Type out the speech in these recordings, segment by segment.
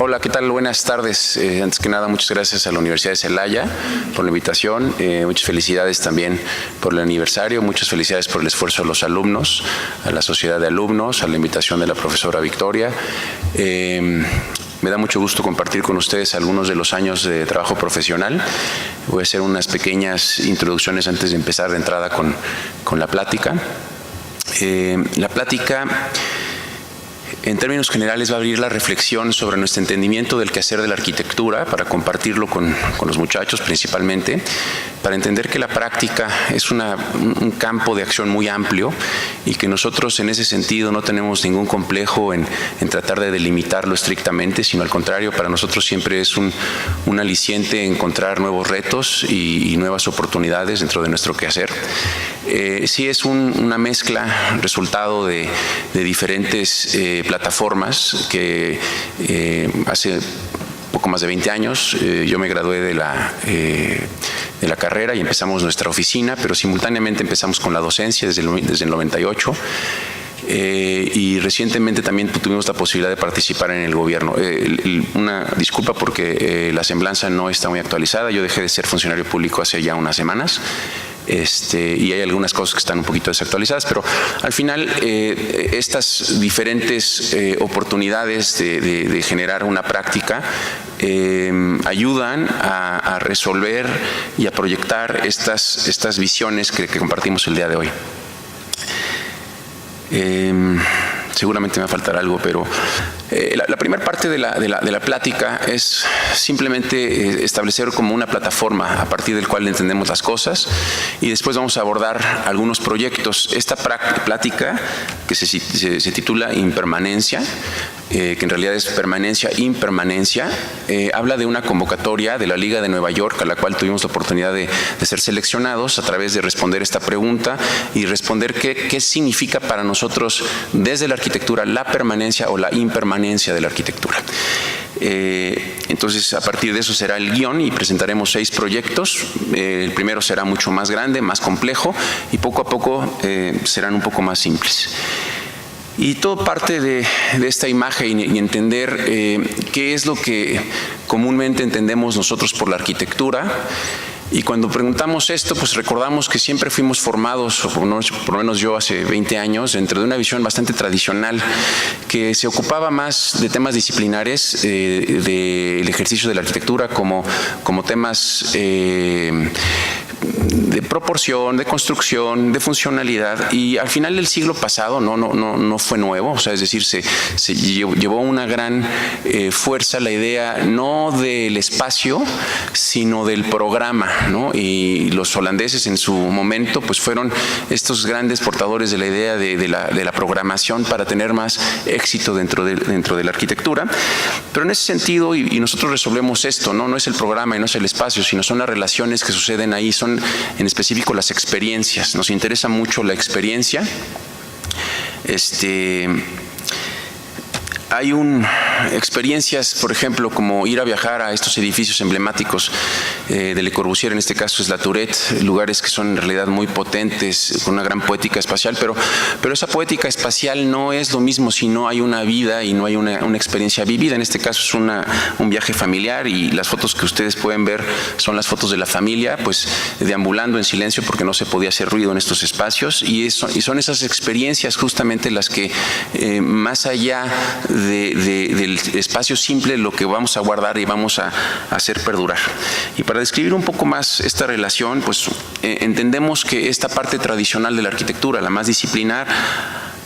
Hola, ¿qué tal? Buenas tardes. Antes que nada, muchas gracias a la Universidad de Celaya por la invitación. Muchas felicidades también por el aniversario. Muchas felicidades por el esfuerzo de los alumnos, a la sociedad de alumnos, a la invitación de la profesora Victoria. Me da mucho gusto compartir con ustedes algunos de los años de trabajo profesional. Voy a hacer unas pequeñas introducciones antes de empezar de entrada con la plática. La plática, en términos generales, va a abrir la reflexión sobre nuestro entendimiento del quehacer de la arquitectura para compartirlo con los muchachos principalmente, para entender que la práctica es un campo de acción muy amplio y que nosotros en ese sentido no tenemos ningún complejo en tratar de delimitarlo estrictamente, sino al contrario, para nosotros siempre es un aliciente encontrar nuevos retos y nuevas oportunidades dentro de nuestro quehacer. Sí es una mezcla, resultado de diferentes plataformas que hace poco más de 20 años yo me gradué de la carrera y empezamos nuestra oficina, pero simultáneamente empezamos con la docencia desde el 98. Y recientemente también tuvimos la posibilidad de participar en el gobierno. Una disculpa porque la semblanza no está muy actualizada. Yo dejé de ser funcionario público hace ya unas semanas. Y hay algunas cosas que están un poquito desactualizadas, pero al final estas diferentes oportunidades de generar una práctica ayudan a resolver y a proyectar estas visiones que compartimos el día de hoy. Seguramente me va a faltar algo, pero la primera parte de la plática es simplemente establecer como una plataforma a partir del cual entendemos las cosas y después vamos a abordar algunos proyectos. Esta plática que se titula Impermanencia, que en realidad es permanencia-impermanencia, habla de una convocatoria de la Liga de Nueva York a la cual tuvimos la oportunidad de ser seleccionados a través de responder esta pregunta y responder qué significa para nosotros desde la arquitectura la permanencia o la impermanencia de la arquitectura. Entonces, a partir de eso será el guión y presentaremos 6 proyectos. El primero será mucho más grande, más complejo y poco a poco serán un poco más simples. Y todo parte de esta imagen y entender qué es lo que comúnmente entendemos nosotros por la arquitectura. Y cuando preguntamos esto, pues recordamos que siempre fuimos formados, o por lo menos yo hace 20 años, dentro de una visión bastante tradicional que se ocupaba más de temas disciplinares del ejercicio de la arquitectura como temas de proporción, de construcción, de funcionalidad, y al final del siglo pasado no fue nuevo, o sea, es decir, se llevó una gran fuerza la idea no del espacio, sino del programa, ¿no? Y los holandeses en su momento pues fueron estos grandes portadores de la idea de la programación para tener más éxito dentro de la arquitectura. Pero en ese sentido, y nosotros resolvemos esto, no es el programa y no es el espacio, sino son las relaciones que suceden ahí, son en específico las experiencias. Nos interesa mucho la experiencia. Hay experiencias, por ejemplo, como ir a viajar a estos edificios emblemáticos de Le Corbusier, en este caso es la Tourette, lugares que son en realidad muy potentes, con una gran poética espacial, pero esa poética espacial no es lo mismo si no hay una vida y no hay una experiencia vivida. En este caso es un viaje familiar y las fotos que ustedes pueden ver son las fotos de la familia, pues deambulando en silencio porque no se podía hacer ruido en estos espacios y son esas experiencias justamente las que más allá del espacio simple lo que vamos a guardar y vamos a hacer perdurar. Y para describir un poco más esta relación, pues entendemos que esta parte tradicional de la arquitectura, la más disciplinar,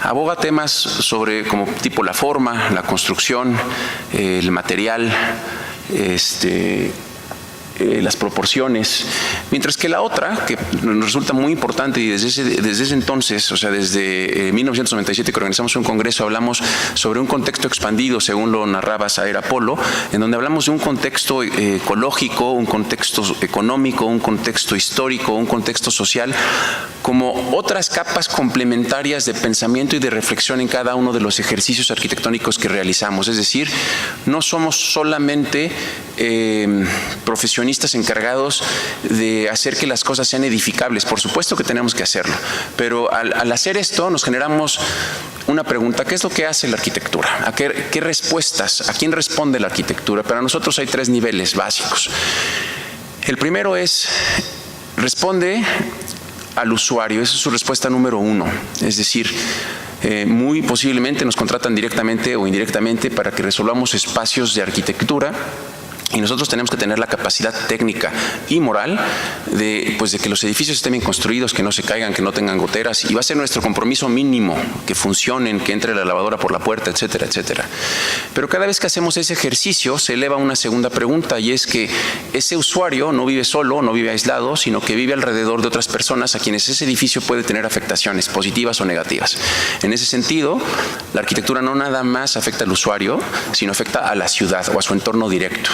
aboga temas sobre como tipo la forma, la construcción, el material, las proporciones, mientras que la otra, que nos resulta muy importante y desde ese entonces, o sea, desde 1997 que organizamos un congreso, hablamos sobre un contexto expandido, según lo narraba Saer Apolo, en donde hablamos de un contexto ecológico, un contexto económico, un contexto histórico, un contexto social, como otras capas complementarias de pensamiento y de reflexión en cada uno de los ejercicios arquitectónicos que realizamos. Es decir, no somos solamente profesionistas encargados de hacer que las cosas sean edificables. Por supuesto que tenemos que hacerlo, pero al hacer esto nos generamos una pregunta: ¿qué es lo que hace la arquitectura? ¿Qué respuestas? ¿A quién responde la arquitectura? Para nosotros hay 3 niveles básicos. El primero es, responde al usuario. Esa es su respuesta número 1. Es decir, muy posiblemente nos contratan directamente o indirectamente para que resolvamos espacios de arquitectura. Y nosotros tenemos que tener la capacidad técnica y moral de que los edificios estén bien construidos, que no se caigan, que no tengan goteras. Y va a ser nuestro compromiso mínimo que funcionen, que entre la lavadora por la puerta, etcétera, etcétera. Pero cada vez que hacemos ese ejercicio se eleva una segunda pregunta, y es que ese usuario no vive solo, no vive aislado, sino que vive alrededor de otras personas a quienes ese edificio puede tener afectaciones positivas o negativas. En ese sentido, la arquitectura no nada más afecta al usuario, sino afecta a la ciudad o a su entorno directo.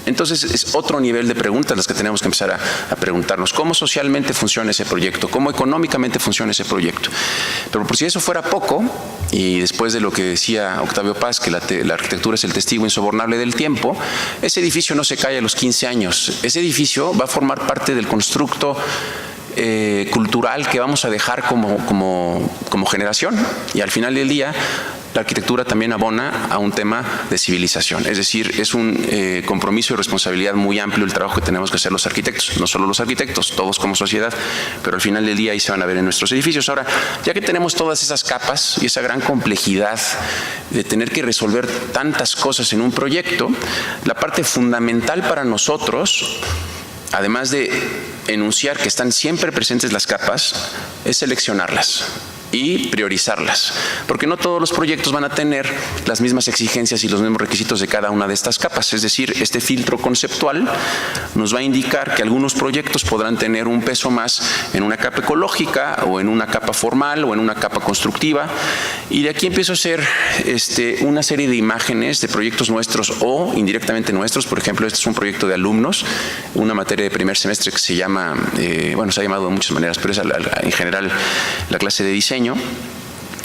Entonces, es otro nivel de preguntas las que tenemos que empezar a preguntarnos. ¿Cómo socialmente funciona ese proyecto? ¿Cómo económicamente funciona ese proyecto? Pero por si eso fuera poco, y después de lo que decía Octavio Paz, que la arquitectura es el testigo insobornable del tiempo, ese edificio no se cae a los 15 años. Ese edificio va a formar parte del constructo cultural que vamos a dejar como generación, y al final del día la arquitectura también abona a un tema de civilización. Es decir, es un compromiso y responsabilidad muy amplio el trabajo que tenemos que hacer los arquitectos, no solo los arquitectos, todos como sociedad, pero al final del día ahí se van a ver en nuestros edificios. Ahora, ya que tenemos todas esas capas y esa gran complejidad de tener que resolver tantas cosas en un proyecto, la parte fundamental para nosotros, además de enunciar que están siempre presentes las capas, es seleccionarlas y priorizarlas, porque no todos los proyectos van a tener las mismas exigencias y los mismos requisitos de cada una de estas capas. Es decir, este filtro conceptual nos va a indicar que algunos proyectos podrán tener un peso más en una capa ecológica, o en una capa formal, o en una capa constructiva, y de aquí empiezo a hacer una serie de imágenes de proyectos nuestros o indirectamente nuestros. Por ejemplo, este es un proyecto de alumnos, una materia de primer semestre que se llama, se ha llamado de muchas maneras, pero es en general la clase de diseño.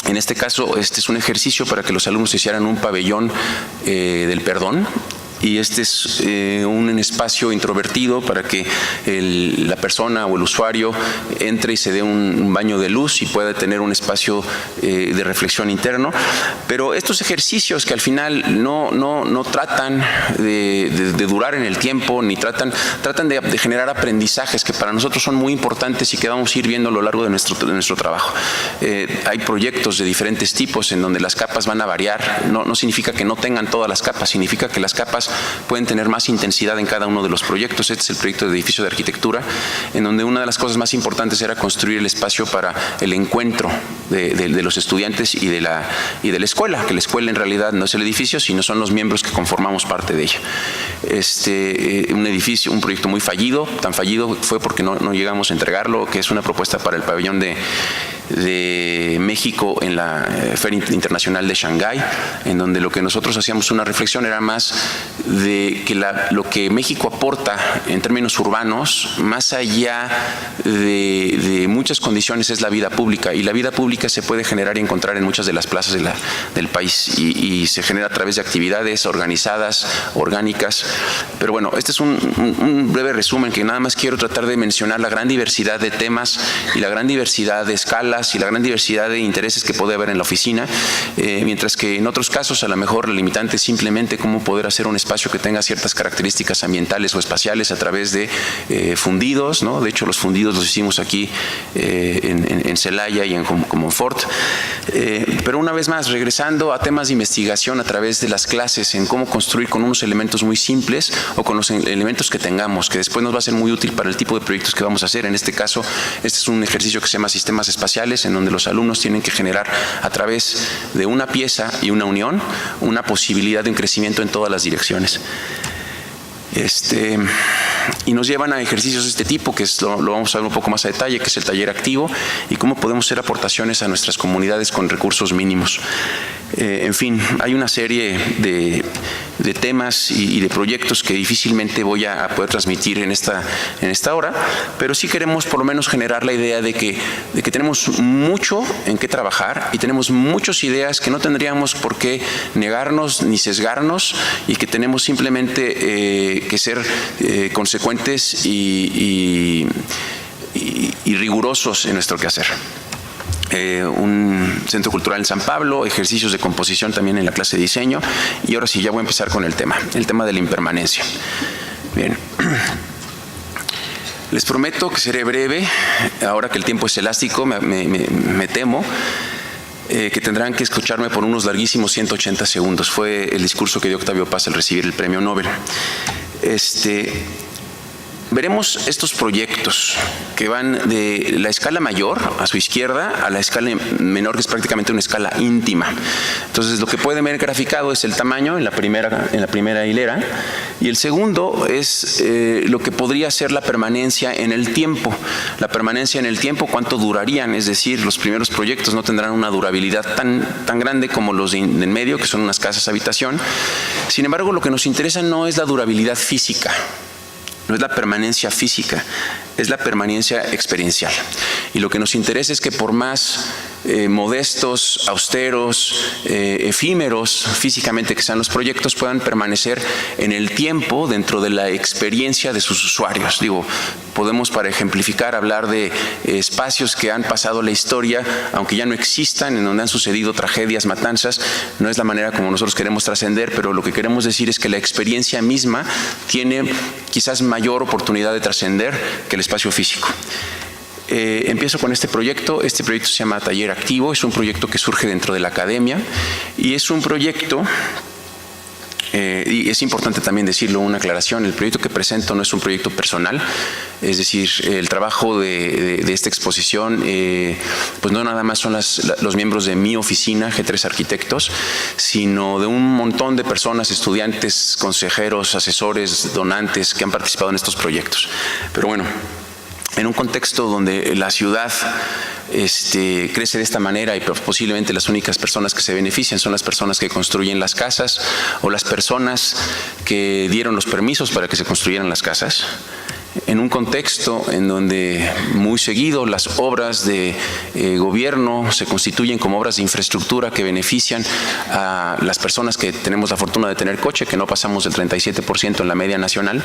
En este caso, este es un ejercicio para que los alumnos hicieran un pabellón del perdón. Y este es un espacio introvertido para que la persona o el usuario entre y se dé un baño de luz y pueda tener un espacio de reflexión interno. Pero estos ejercicios que al final no tratan de durar en el tiempo, ni tratan de generar aprendizajes que para nosotros son muy importantes y que vamos a ir viendo a lo largo de nuestro trabajo. Hay proyectos de diferentes tipos en donde las capas van a variar. No significa que no tengan todas las capas, significa que las capas pueden tener más intensidad en cada uno de los proyectos. Este es el proyecto de edificio de arquitectura, en donde una de las cosas más importantes era construir el espacio para el encuentro de los estudiantes y de la escuela, que la escuela en realidad no es el edificio, sino son los miembros que conformamos parte de ella. Un proyecto muy fallido, tan fallido fue porque no llegamos a entregarlo, que es una propuesta para el pabellón de México en la Feria Internacional de Shanghái, en donde lo que nosotros hacíamos una reflexión era más de que lo que México aporta en términos urbanos, más allá de muchas condiciones, es la vida pública, y la vida pública se puede generar y encontrar en muchas de las plazas del país, y se genera a través de actividades organizadas, orgánicas. Pero bueno, este es un breve resumen, que nada más quiero tratar de mencionar la gran diversidad de temas y la gran diversidad de escalas y la gran diversidad de intereses que puede haber en la oficina, mientras que en otros casos a lo mejor la limitante es simplemente cómo poder hacer un espacio que tenga ciertas características ambientales o espaciales a través de fundidos, ¿no? De hecho, los fundidos los hicimos aquí en Celaya y en Comonfort. Pero una vez más, regresando a temas de investigación a través de las clases, en cómo construir con unos elementos muy simples o con los elementos que tengamos, que después nos va a ser muy útil para el tipo de proyectos que vamos a hacer. En este caso, este es un ejercicio que se llama sistemas espaciales, en donde los alumnos tienen que generar a través de una pieza y una unión una posibilidad de un crecimiento en todas las direcciones. Y nos llevan a ejercicios de este tipo, que lo vamos a ver un poco más a detalle, que es el taller activo, y cómo podemos hacer aportaciones a nuestras comunidades con recursos mínimos. En fin, hay una serie de temas y de proyectos que difícilmente voy a poder transmitir en esta hora, pero sí queremos por lo menos generar la idea de que tenemos mucho en qué trabajar y tenemos muchas ideas que no tendríamos por qué negarnos ni sesgarnos, y que tenemos simplemente que ser consecuentes y rigurosos en nuestro quehacer. Un centro cultural en San Pablo, ejercicios de composición también en la clase de diseño, y ahora sí, ya voy a empezar con el tema de la impermanencia. Bien. Les prometo que seré breve, ahora que el tiempo es elástico, me temo que tendrán que escucharme por unos larguísimos 180 segundos. Fue el discurso que dio Octavio Paz al recibir el premio Nobel. Veremos estos proyectos que van de la escala mayor, a su izquierda, a la escala menor, que es prácticamente una escala íntima. Entonces, lo que pueden ver graficado es el tamaño en la primera hilera, y el segundo es lo que podría ser la permanencia en el tiempo. La permanencia en el tiempo, cuánto durarían, es decir, los primeros proyectos no tendrán una durabilidad tan grande como los en medio, que son unas casas habitación. Sin embargo, lo que nos interesa no es la durabilidad física, no es la permanencia física, es la permanencia experiencial. Y lo que nos interesa es que por más modestos, austeros, efímeros físicamente que sean los proyectos, puedan permanecer en el tiempo dentro de la experiencia de sus usuarios. Digo, podemos, para ejemplificar, hablar de espacios que han pasado la historia, aunque ya no existan, en donde han sucedido tragedias, matanzas. No es la manera como nosotros queremos trascender, pero lo que queremos decir es que la experiencia misma tiene quizás mayor oportunidad de trascender que el espacio físico. Empiezo con este proyecto. Este proyecto se llama Taller Activo. Es un proyecto que surge dentro de la academia, y es un proyecto, y es importante también decirlo, una aclaración: el proyecto que presento no es un proyecto personal, es decir, el trabajo de esta exposición pues no nada más son los miembros de mi oficina, G3 Arquitectos, sino de un montón de personas, estudiantes, consejeros, asesores, donantes que han participado en estos proyectos. Pero bueno, en un contexto donde la ciudad crece de esta manera, y posiblemente las únicas personas que se benefician son las personas que construyen las casas, o las personas que dieron los permisos para que se construyeran las casas, en un contexto en donde muy seguido las obras de gobierno se constituyen como obras de infraestructura que benefician a las personas que tenemos la fortuna de tener coche, que no pasamos del 37% en la media nacional.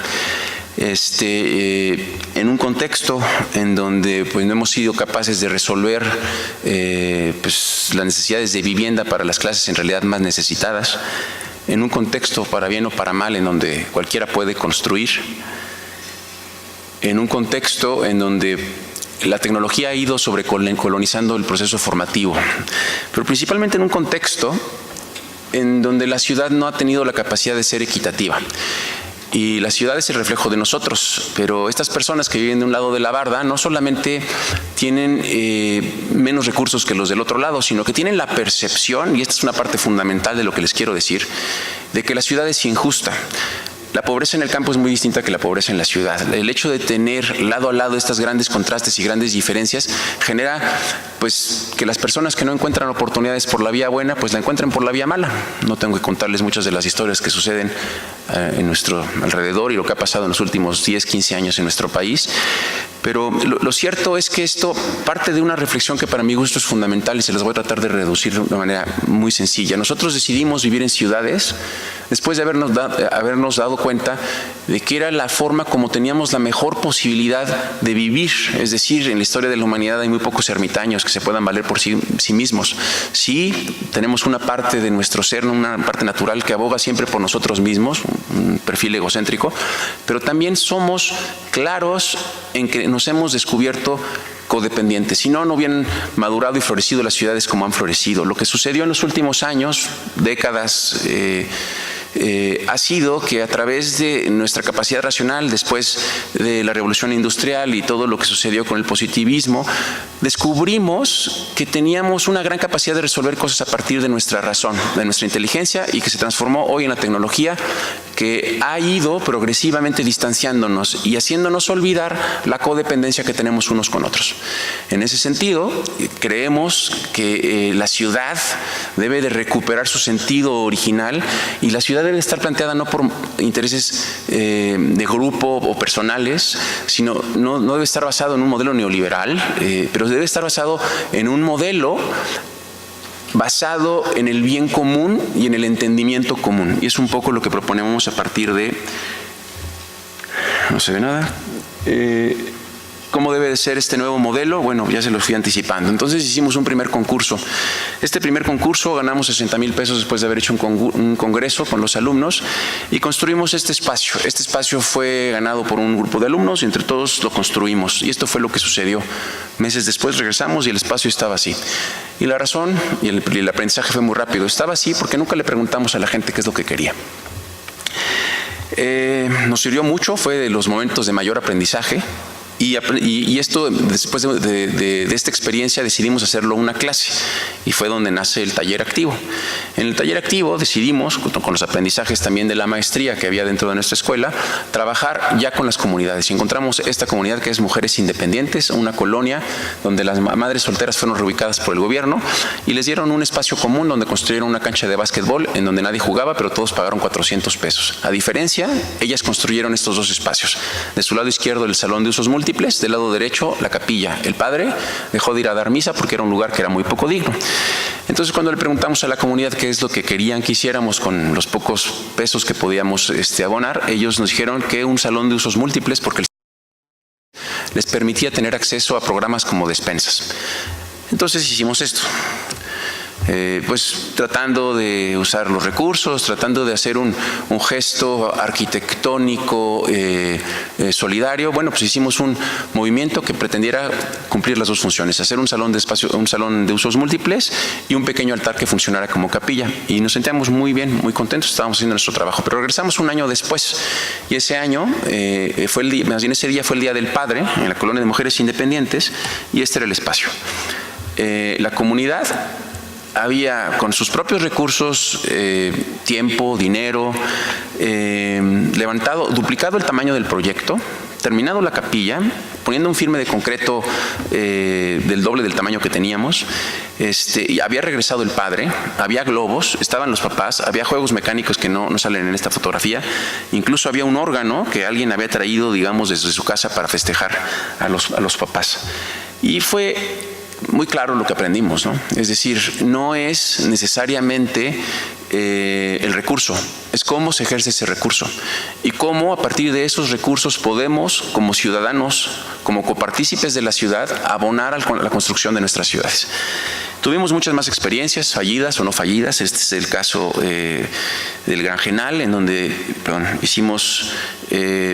En un contexto en donde pues no hemos sido capaces de resolver pues las necesidades de vivienda para las clases en realidad más necesitadas, en un contexto, para bien o para mal, en donde cualquiera puede construir, en un contexto en donde la tecnología ha ido sobrecolonizando el proceso formativo, pero principalmente en un contexto en donde la ciudad no ha tenido la capacidad de ser equitativa. Y la ciudad es el reflejo de nosotros, pero estas personas que viven de un lado de la barda no solamente tienen menos recursos que los del otro lado, sino que tienen la percepción, y esta es una parte fundamental de lo que les quiero decir, de que la ciudad es injusta. La pobreza en el campo es muy distinta que la pobreza en la ciudad. El hecho de tener lado a lado estas grandes contrastes y grandes diferencias genera pues que las personas que no encuentran oportunidades por la vía buena, pues la encuentren por la vía mala. No tengo que contarles muchas de las historias que suceden en nuestro alrededor y lo que ha pasado en los últimos 10, 15 años en nuestro país. Pero lo cierto es que esto parte de una reflexión que para mi gusto es fundamental, y se las voy a tratar de reducir de una manera muy sencilla. Nosotros decidimos vivir en ciudades después de habernos dado cuenta de que era la forma como teníamos la mejor posibilidad de vivir. Es decir, en la historia de la humanidad hay muy pocos ermitaños que se puedan valer por sí mismos. Sí, tenemos una parte de nuestro ser, una parte natural que aboga siempre por nosotros mismos, un perfil egocéntrico, pero también somos claros en que nos hemos descubierto codependientes. Si no, no hubieran madurado y florecido las ciudades como han florecido. Lo que sucedió en los últimos años, décadas, ha sido que a través de nuestra capacidad racional, después de la revolución industrial y todo lo que sucedió con el positivismo, descubrimos que teníamos una gran capacidad de resolver cosas a partir de nuestra razón, de nuestra inteligencia, y que se transformó hoy en la tecnología, que ha ido progresivamente distanciándonos y haciéndonos olvidar la codependencia que tenemos unos con otros. En ese sentido, creemos que la ciudad debe de recuperar su sentido original y la ciudad debe estar planteada no por intereses de grupo o personales, sino no debe estar basado en un modelo neoliberal, pero debe estar basado en un modelo basado en el bien común y en el entendimiento común. Y es un poco lo que proponemos a partir de... No se ve nada. ¿Cómo debe de ser este nuevo modelo? Bueno, ya se lo fui anticipando. Entonces hicimos un primer concurso. Este primer concurso ganamos 60,000 pesos después de haber hecho un congreso con los alumnos y construimos este espacio. Este espacio fue ganado por un grupo de alumnos y entre todos lo construimos. Y esto fue lo que sucedió. Meses después regresamos y el espacio estaba así. Y la razón y el aprendizaje fue muy rápido. Estaba así porque nunca le preguntamos a la gente qué es lo que quería. Nos sirvió mucho, fue de los momentos de mayor aprendizaje. Y esto, después de esta experiencia, decidimos hacerlo una clase y fue donde nace el taller activo. En el taller activo decidimos, junto con los aprendizajes también de la maestría que había dentro de nuestra escuela, trabajar ya con las comunidades. Y encontramos esta comunidad que es Mujeres Independientes, una colonia donde las madres solteras fueron reubicadas por el gobierno y les dieron un espacio común donde construyeron una cancha de básquetbol en donde nadie jugaba, pero todos pagaron 400 pesos. A diferencia, ellas construyeron estos dos espacios. De su lado izquierdo, el salón de usos múltiples, del lado derecho la capilla. El padre dejó de ir a dar misa porque era un lugar que era muy poco digno. Entonces, cuando le preguntamos a la comunidad qué es lo que querían que hiciéramos con los pocos pesos que podíamos abonar, ellos nos dijeron que un salón de usos múltiples porque les permitía tener acceso a programas como despensas. Entonces hicimos esto. Pues tratando de usar los recursos, tratando de hacer un gesto arquitectónico solidario. Bueno, pues hicimos un movimiento que pretendiera cumplir las dos funciones, hacer un salón de usos múltiples y un pequeño altar que funcionara como capilla. Y nos sentíamos muy bien, muy contentos, estábamos haciendo nuestro trabajo. Pero regresamos un año después y ese año fue el día, más bien ese día fue el Día del Padre en la colonia de Mujeres Independientes y este era el espacio. La comunidad había con sus propios recursos, tiempo, dinero, duplicado el tamaño del proyecto, terminado la capilla, poniendo un firme de concreto del doble del tamaño que teníamos. Y había regresado el padre, había globos, estaban los papás, había juegos mecánicos que no salen en esta fotografía, incluso había un órgano que alguien había traído, digamos, desde su casa para festejar a los papás. Y fue muy claro lo que aprendimos, ¿no? Es decir, no es necesariamente el recurso, es cómo se ejerce ese recurso y cómo a partir de esos recursos podemos, como ciudadanos, como copartícipes de la ciudad, abonar a la construcción de nuestras ciudades. Tuvimos muchas más experiencias, fallidas o no fallidas. Este es el caso del Granjenal, en donde hicimos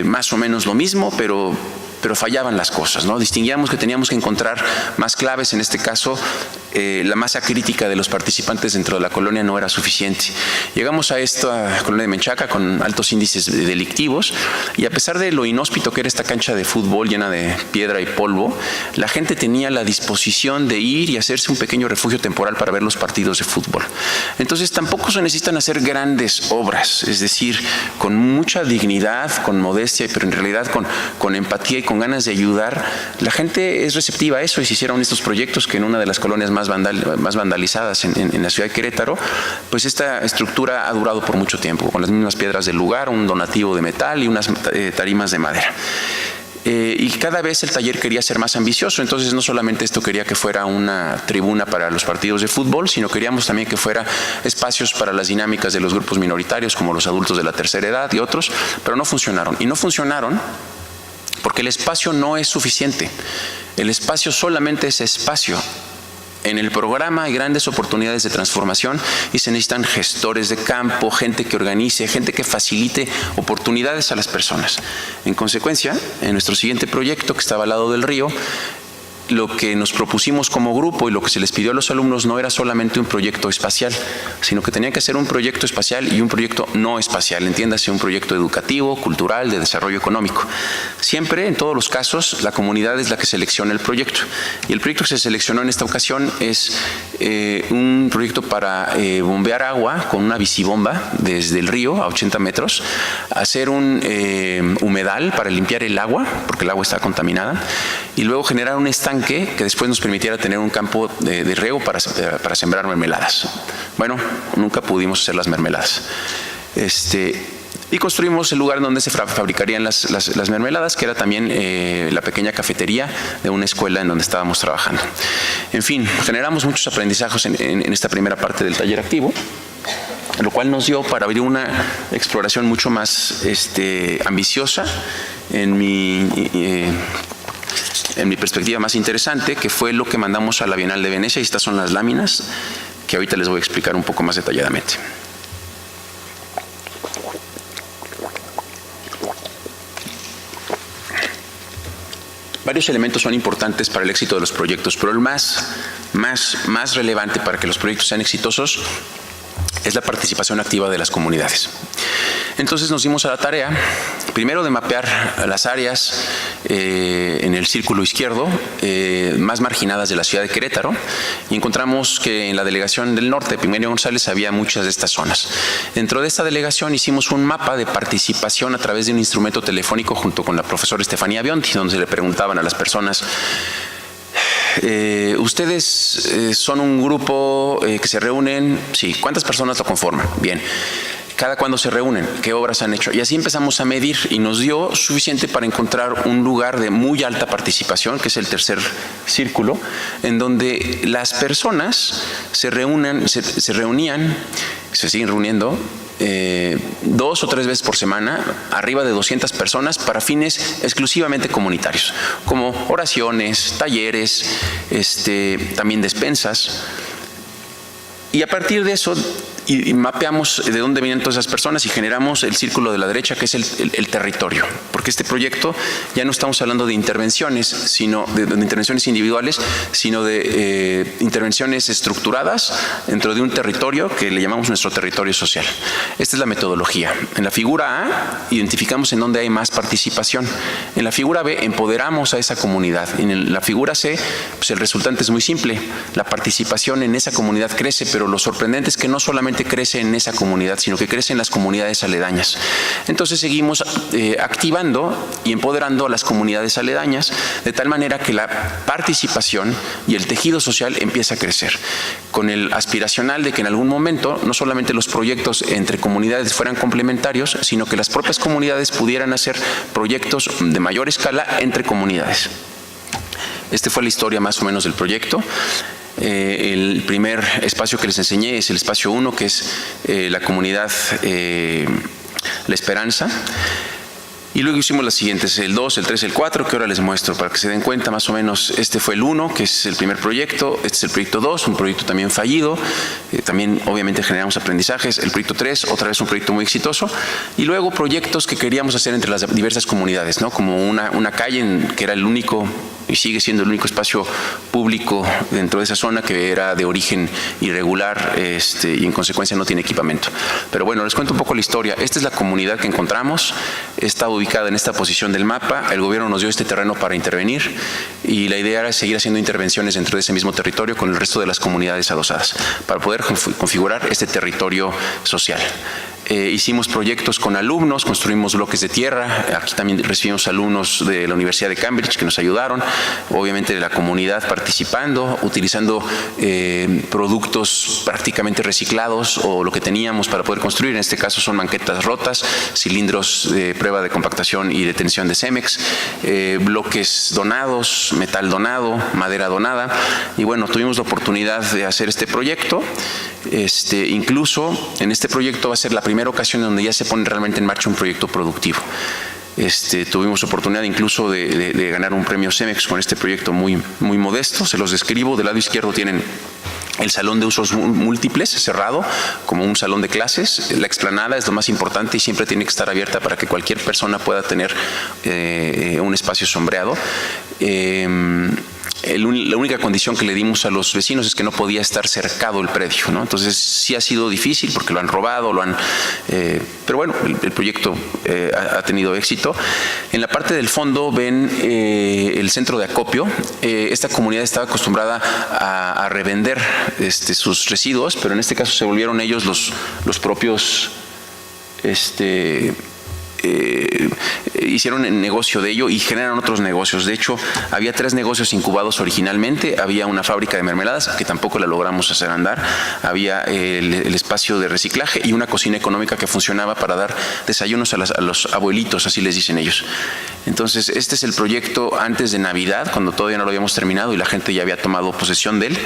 más o menos lo mismo, pero fallaban las cosas, ¿no? Distinguíamos que teníamos que encontrar más claves. En este caso, la masa crítica de los participantes dentro de la colonia no era suficiente. Llegamos a esta colonia de Menchaca con altos índices delictivos y a pesar de lo inhóspito que era esta cancha de fútbol llena de piedra y polvo, la gente tenía la disposición de ir y hacerse un pequeño refugio temporal para ver los partidos de fútbol. Entonces tampoco se necesitan hacer grandes obras, es decir, con mucha dignidad, con modestia, pero en realidad con empatía y con ganas de ayudar. La gente es receptiva a eso y se hicieron estos proyectos que en una de las colonias más vandalizadas en la ciudad de Querétaro, pues esta estructura ha durado por mucho tiempo, con las mismas piedras del lugar, un donativo de metal y unas tarimas de madera. Y cada vez el taller quería ser más ambicioso, entonces no solamente esto quería que fuera una tribuna para los partidos de fútbol, sino queríamos también que fuera espacios para las dinámicas de los grupos minoritarios, como los adultos de la tercera edad y otros, pero no funcionaron. Y no funcionaron porque el espacio no es suficiente. El espacio solamente es espacio. En el programa hay grandes oportunidades de transformación y se necesitan gestores de campo, gente que organice, gente que facilite oportunidades a las personas. En consecuencia, en nuestro siguiente proyecto, que estaba al lado del río, lo que nos propusimos como grupo y lo que se les pidió a los alumnos no era solamente un proyecto espacial, sino que tenía que ser un proyecto espacial y un proyecto no espacial, entiéndase, un proyecto educativo, cultural, de desarrollo económico. Siempre, en todos los casos, la comunidad es la que selecciona el proyecto. Y el proyecto que se seleccionó en esta ocasión es un proyecto para bombear agua con una bicibomba desde el río a 80 metros, hacer un humedal para limpiar el agua, porque el agua está contaminada, y luego generar un estanque que después nos permitiera tener un campo de riego para sembrar mermeladas. Bueno, nunca pudimos hacer las mermeladas. Y construimos el lugar donde se fabricarían las mermeladas, que era también la pequeña cafetería de una escuela en donde estábamos trabajando. En fin, generamos muchos aprendizajes en esta primera parte del taller activo, lo cual nos dio para abrir una exploración mucho más ambiciosa en mi perspectiva más interesante, que fue lo que mandamos a la Bienal de Venecia, y estas son las láminas que ahorita les voy a explicar un poco más detalladamente. Varios elementos son importantes para el éxito de los proyectos, pero el más relevante para que los proyectos sean exitosos es la participación activa de las comunidades. Entonces nos dimos a la tarea, primero, de mapear las áreas en el círculo izquierdo más marginadas de la ciudad de Querétaro, y encontramos que en la delegación del norte, Epigmenio González, había muchas de estas zonas. Dentro de esta delegación hicimos un mapa de participación a través de un instrumento telefónico junto con la profesora Estefanía Bionti, donde se le preguntaban a las personas: ¿ustedes son un grupo que se reúnen? Sí. ¿Cuántas personas lo conforman? Bien. ¿Cada cuándo se reúnen? ¿Qué obras han hecho? Y así empezamos a medir, y nos dio suficiente para encontrar un lugar de muy alta participación, que es el tercer círculo, en donde las personas se reunían, se siguen reuniendo 2 o 3 veces por semana, arriba de 200 personas, para fines exclusivamente comunitarios, como oraciones, talleres, también despensas. Y a partir de eso y mapeamos de dónde venían todas esas personas y generamos el círculo de la derecha, que es el territorio, porque este proyecto ya no estamos hablando de intervenciones, sino de intervenciones individuales, sino de intervenciones estructuradas dentro de un territorio que le llamamos nuestro territorio social. Esta es la metodología. En la figura A identificamos en dónde hay más participación. En la figura B empoderamos a esa comunidad. En la figura C, pues el resultante es muy simple. La participación en esa comunidad crece, pero lo sorprendente es que no solamente crece en esa comunidad, sino que crece en las comunidades aledañas. Entonces seguimos activando y empoderando a las comunidades aledañas, de tal manera que la participación y el tejido social empieza a crecer, con el aspiracional de que en algún momento no solamente los proyectos entre comunidades fueran complementarios, sino que las propias comunidades pudieran hacer proyectos de mayor escala entre comunidades. Esta fue la historia más o menos del proyecto. El primer espacio que les enseñé es el espacio 1, que es la comunidad La Esperanza. Y luego hicimos las siguientes, el 2, el 3, el 4, que ahora les muestro para que se den cuenta más o menos. Este fue el 1, que es el primer proyecto. Este es el proyecto 2, un proyecto también fallido. También obviamente generamos aprendizajes. El proyecto 3, otra vez un proyecto muy exitoso. Y luego proyectos que queríamos hacer entre las diversas comunidades, ¿no? Como una calle que era el único, y sigue siendo el único espacio público dentro de esa zona que era de origen irregular y en consecuencia no tiene equipamiento. Pero bueno, les cuento un poco la historia. Esta es la comunidad que encontramos. Está ubicada en esta posición del mapa. El gobierno nos dio este terreno para intervenir y la idea era seguir haciendo intervenciones dentro de ese mismo territorio con el resto de las comunidades adosadas para poder configurar este territorio social. Hicimos proyectos con alumnos, construimos bloques de tierra. Aquí también recibimos alumnos de la Universidad de Cambridge que nos ayudaron, obviamente de la comunidad participando, utilizando productos prácticamente reciclados o lo que teníamos para poder construir. En este caso son manquetas rotas, cilindros de prueba de compactación y de tensión de Cemex, bloques donados, metal donado, madera donada. Y bueno, tuvimos la oportunidad de hacer este proyecto. Incluso en este proyecto va a ser la primera ocasión donde ya se pone realmente en marcha un proyecto productivo. Tuvimos oportunidad incluso de ganar un premio Cemex con este proyecto muy modesto. Se los describo. Del lado izquierdo tienen el salón de usos múltiples, cerrado, como un salón de clases. La explanada es lo más importante y siempre tiene que estar abierta para que cualquier persona pueda tener un espacio sombreado. la única condición que le dimos a los vecinos es que no podía estar cercado el predio, ¿no? Entonces sí ha sido difícil porque lo han robado, pero bueno, el proyecto ha tenido éxito. En la parte del fondo ven el centro de acopio. Esta comunidad estaba acostumbrada a revender sus residuos, pero en este caso se volvieron ellos los propios hicieron el negocio de ello y generan otros negocios. De hecho, había 3 negocios incubados originalmente. Había una fábrica de mermeladas, que tampoco la logramos hacer andar. Había el espacio de reciclaje y una cocina económica que funcionaba para dar desayunos a los abuelitos, así les dicen ellos. Entonces, este es el proyecto antes de Navidad, cuando todavía no lo habíamos terminado y la gente ya había tomado posesión de él.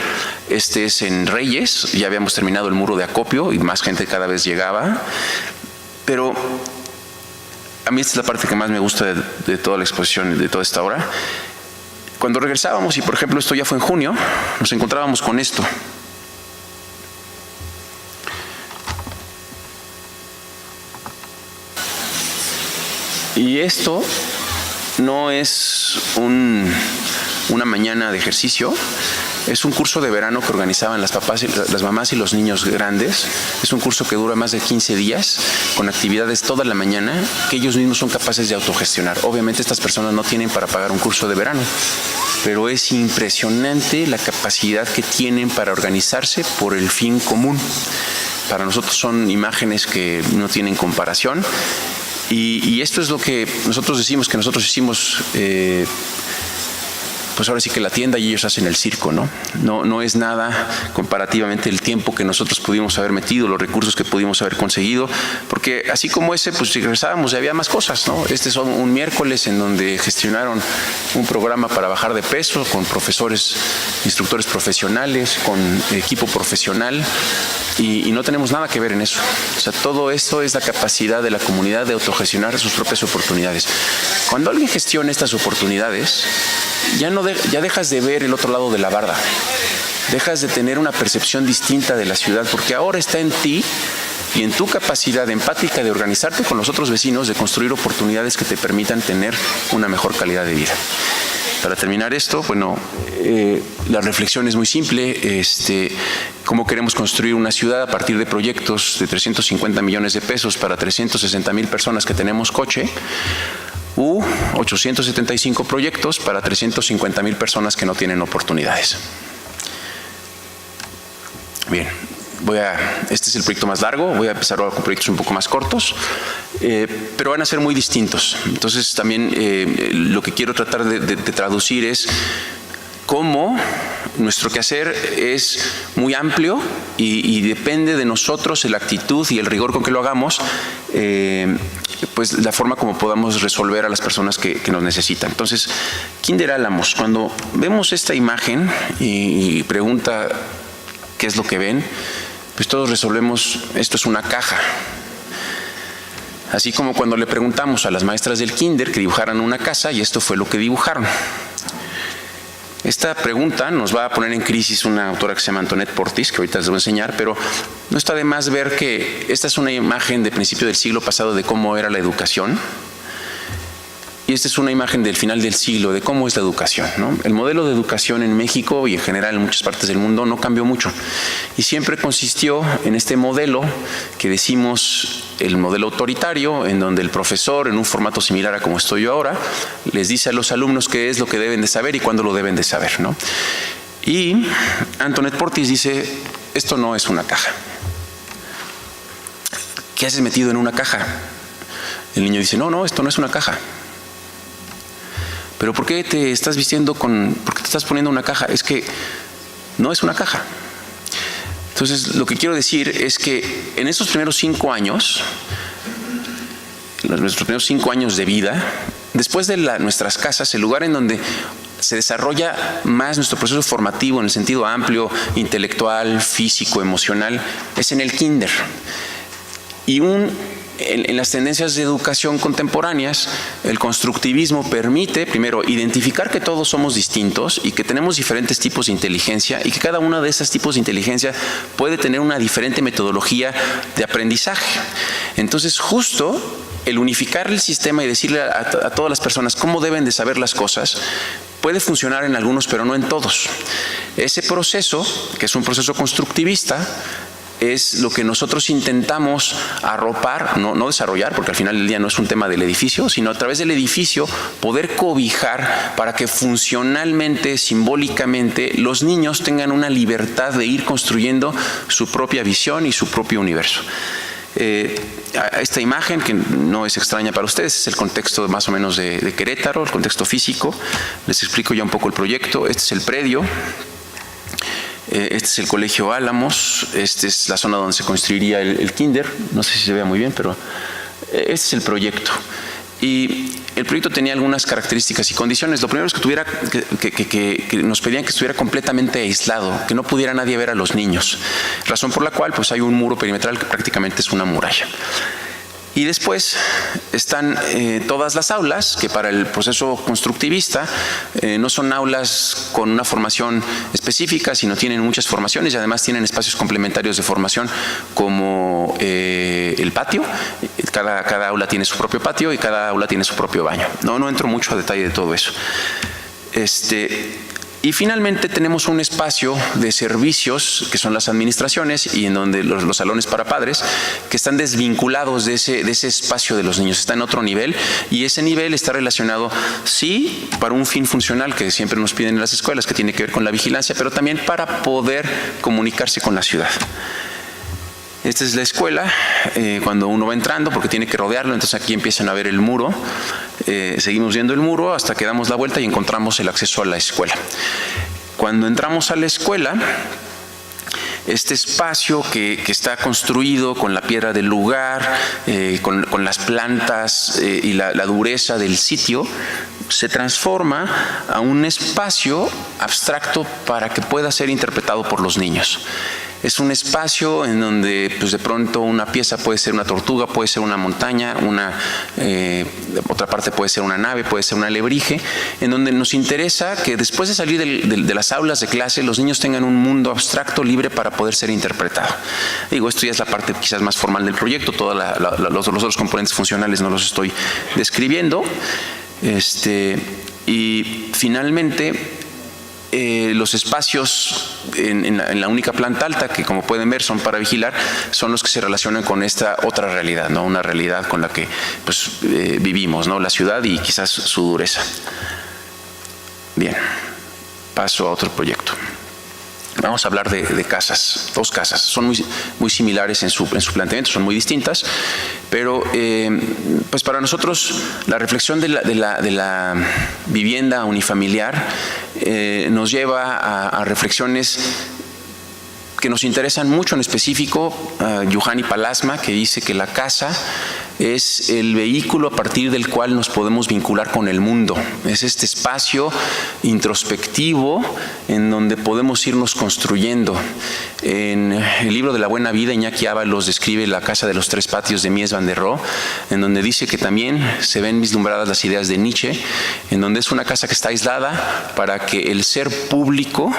Este es en Reyes, ya habíamos terminado el muro de acopio y más gente cada vez llegaba. Pero a mí esta es la parte que más me gusta de toda la exposición, de toda esta obra. Cuando regresábamos, y por ejemplo esto ya fue en junio, nos encontrábamos con esto. Y esto no es una mañana de ejercicio. Es un curso de verano que organizaban las mamás y los niños grandes. Es un curso que dura más de 15 días, con actividades toda la mañana, que ellos mismos son capaces de autogestionar. Obviamente estas personas no tienen para pagar un curso de verano, pero es impresionante la capacidad que tienen para organizarse por el fin común. Para nosotros son imágenes que no tienen comparación. Y esto es lo que nosotros decimos que nosotros hicimos, pues ahora sí que la tienda y ellos hacen el circo, ¿no? No es nada comparativamente el tiempo que nosotros pudimos haber metido, los recursos que pudimos haber conseguido, porque así como ese, pues si regresábamos ya había más cosas, ¿no? Este es un miércoles en donde gestionaron un programa para bajar de peso con profesores, instructores profesionales, con equipo profesional, y no tenemos nada que ver en eso. O sea, todo esto es la capacidad de la comunidad de autogestionar sus propias oportunidades. Cuando alguien gestiona estas oportunidades, ya dejas de ver el otro lado de la barda, dejas de tener una percepción distinta de la ciudad, porque ahora está en ti y en tu capacidad empática de organizarte con los otros vecinos, de construir oportunidades que te permitan tener una mejor calidad de vida. Para terminar esto, bueno, la reflexión es muy simple. ¿Cómo queremos construir una ciudad a partir de proyectos de 350 millones de pesos para 360,000 personas que tenemos coche? 875 proyectos para 350,000 personas que no tienen oportunidades. Bien, este es el proyecto más largo, voy a empezar ahora con proyectos un poco más cortos, pero van a ser muy distintos. Entonces también lo que quiero tratar de traducir es cómo nuestro quehacer es muy amplio y depende de nosotros la actitud y el rigor con que lo hagamos, pues la forma como podamos resolver a las personas que nos necesitan. Entonces, Kinder Álamos, cuando vemos esta imagen y pregunta qué es lo que ven, pues todos resolvemos, esto es una caja. Así como cuando le preguntamos a las maestras del kinder que dibujaran una casa, y esto fue lo que dibujaron. Esta pregunta nos va a poner en crisis una autora que se llama Antoinette Portis, que ahorita les voy a enseñar, pero no está de más ver que esta es una imagen de principio del siglo pasado de cómo era la educación, y esta es una imagen del final del siglo de cómo es la educación, ¿no? El modelo de educación en México y en general en muchas partes del mundo no cambió mucho, y siempre consistió en este modelo que decimos el modelo autoritario, en donde el profesor, en un formato similar a como estoy yo ahora, les dice a los alumnos qué es lo que deben de saber y cuándo lo deben de saber, ¿no? Y Antoinette Portis dice, esto no es una caja. ¿Qué haces metido en una caja? El niño dice, no, esto no es una caja. ¿Pero por qué te estás vistiendo por qué te estás poniendo una caja? Es que no es una caja. Entonces, lo que quiero decir es que en estos primeros 5 años, nuestros primeros 5 años de vida, después de nuestras casas, el lugar en donde se desarrolla más nuestro proceso formativo en el sentido amplio, intelectual, físico, emocional, es en el kinder. Y en las tendencias de educación contemporáneas, el constructivismo permite, primero, identificar que todos somos distintos y que tenemos diferentes tipos de inteligencia y que cada uno de esos tipos de inteligencia puede tener una diferente metodología de aprendizaje. Entonces, justo el unificar el sistema y decirle a todas las personas cómo deben de saber las cosas, puede funcionar en algunos, pero no en todos. Ese proceso, que es un proceso constructivista, es lo que nosotros intentamos arropar, no desarrollar, porque al final del día no es un tema del edificio, sino a través del edificio poder cobijar para que funcionalmente, simbólicamente, los niños tengan una libertad de ir construyendo su propia visión y su propio universo. Esta imagen, que no es extraña para ustedes, es el contexto más o menos de Querétaro, el contexto físico. Les explico ya un poco el proyecto. Este es el predio. Este es el Colegio Álamos, esta es la zona donde se construiría el kinder, no sé si se vea muy bien, pero este es el proyecto. Y el proyecto tenía algunas características y condiciones. Lo primero es que tuviera, que nos pedían que estuviera completamente aislado, que no pudiera nadie ver a los niños, razón por la cual pues hay un muro perimetral que prácticamente es una muralla. Y después están todas las aulas, que para el proceso constructivista no son aulas con una formación específica, sino tienen muchas formaciones y además tienen espacios complementarios de formación como el patio. Cada aula tiene su propio patio y cada aula tiene su propio baño. No entro mucho a detalle de todo eso. Y finalmente tenemos un espacio de servicios, que son las administraciones, y en donde los salones para padres, que están desvinculados de ese espacio de los niños, está en otro nivel, y ese nivel está relacionado, sí, para un fin funcional que siempre nos piden en las escuelas, que tiene que ver con la vigilancia, pero también para poder comunicarse con la ciudad. Esta es la escuela, cuando uno va entrando, porque tiene que rodearlo, entonces aquí empiezan a ver el muro, seguimos viendo el muro hasta que damos la vuelta y encontramos el acceso a la escuela. Cuando entramos a la escuela, este espacio que está construido con la piedra del lugar, con las plantas y la dureza del sitio, se transforma a un espacio abstracto para que pueda ser interpretado por los niños. Es un espacio en donde pues de pronto una pieza puede ser una tortuga, puede ser una montaña, otra parte puede ser una nave, puede ser un alebrije, en donde nos interesa que después de salir de las aulas de clase los niños tengan un mundo abstracto libre para poder ser interpretado. Digo, esto ya es la parte quizás más formal del proyecto, todos los otros componentes funcionales no los estoy describiendo. Y finalmente los espacios en la única planta alta, que como pueden ver son para vigilar, son los que se relacionan con esta otra realidad, ¿no? Una realidad con la que pues, vivimos, ¿no? La ciudad y quizás su dureza. Bien, paso a otro proyecto. Vamos a hablar de casas, dos casas. Son muy similares en su planteamiento, son muy distintas, pero pues para nosotros la reflexión de la vivienda unifamiliar nos lleva a reflexiones que nos interesan mucho, en específico Juhani Palasma, que dice que la casa es el vehículo a partir del cual nos podemos vincular con el mundo. Es este espacio introspectivo en donde podemos irnos construyendo. En el libro de la Buena Vida, Iñaki Ábalos describe la casa de los tres patios de Mies van der Rohe, en donde dice que también se ven vislumbradas las ideas de Nietzsche, en donde es una casa que está aislada para que el ser público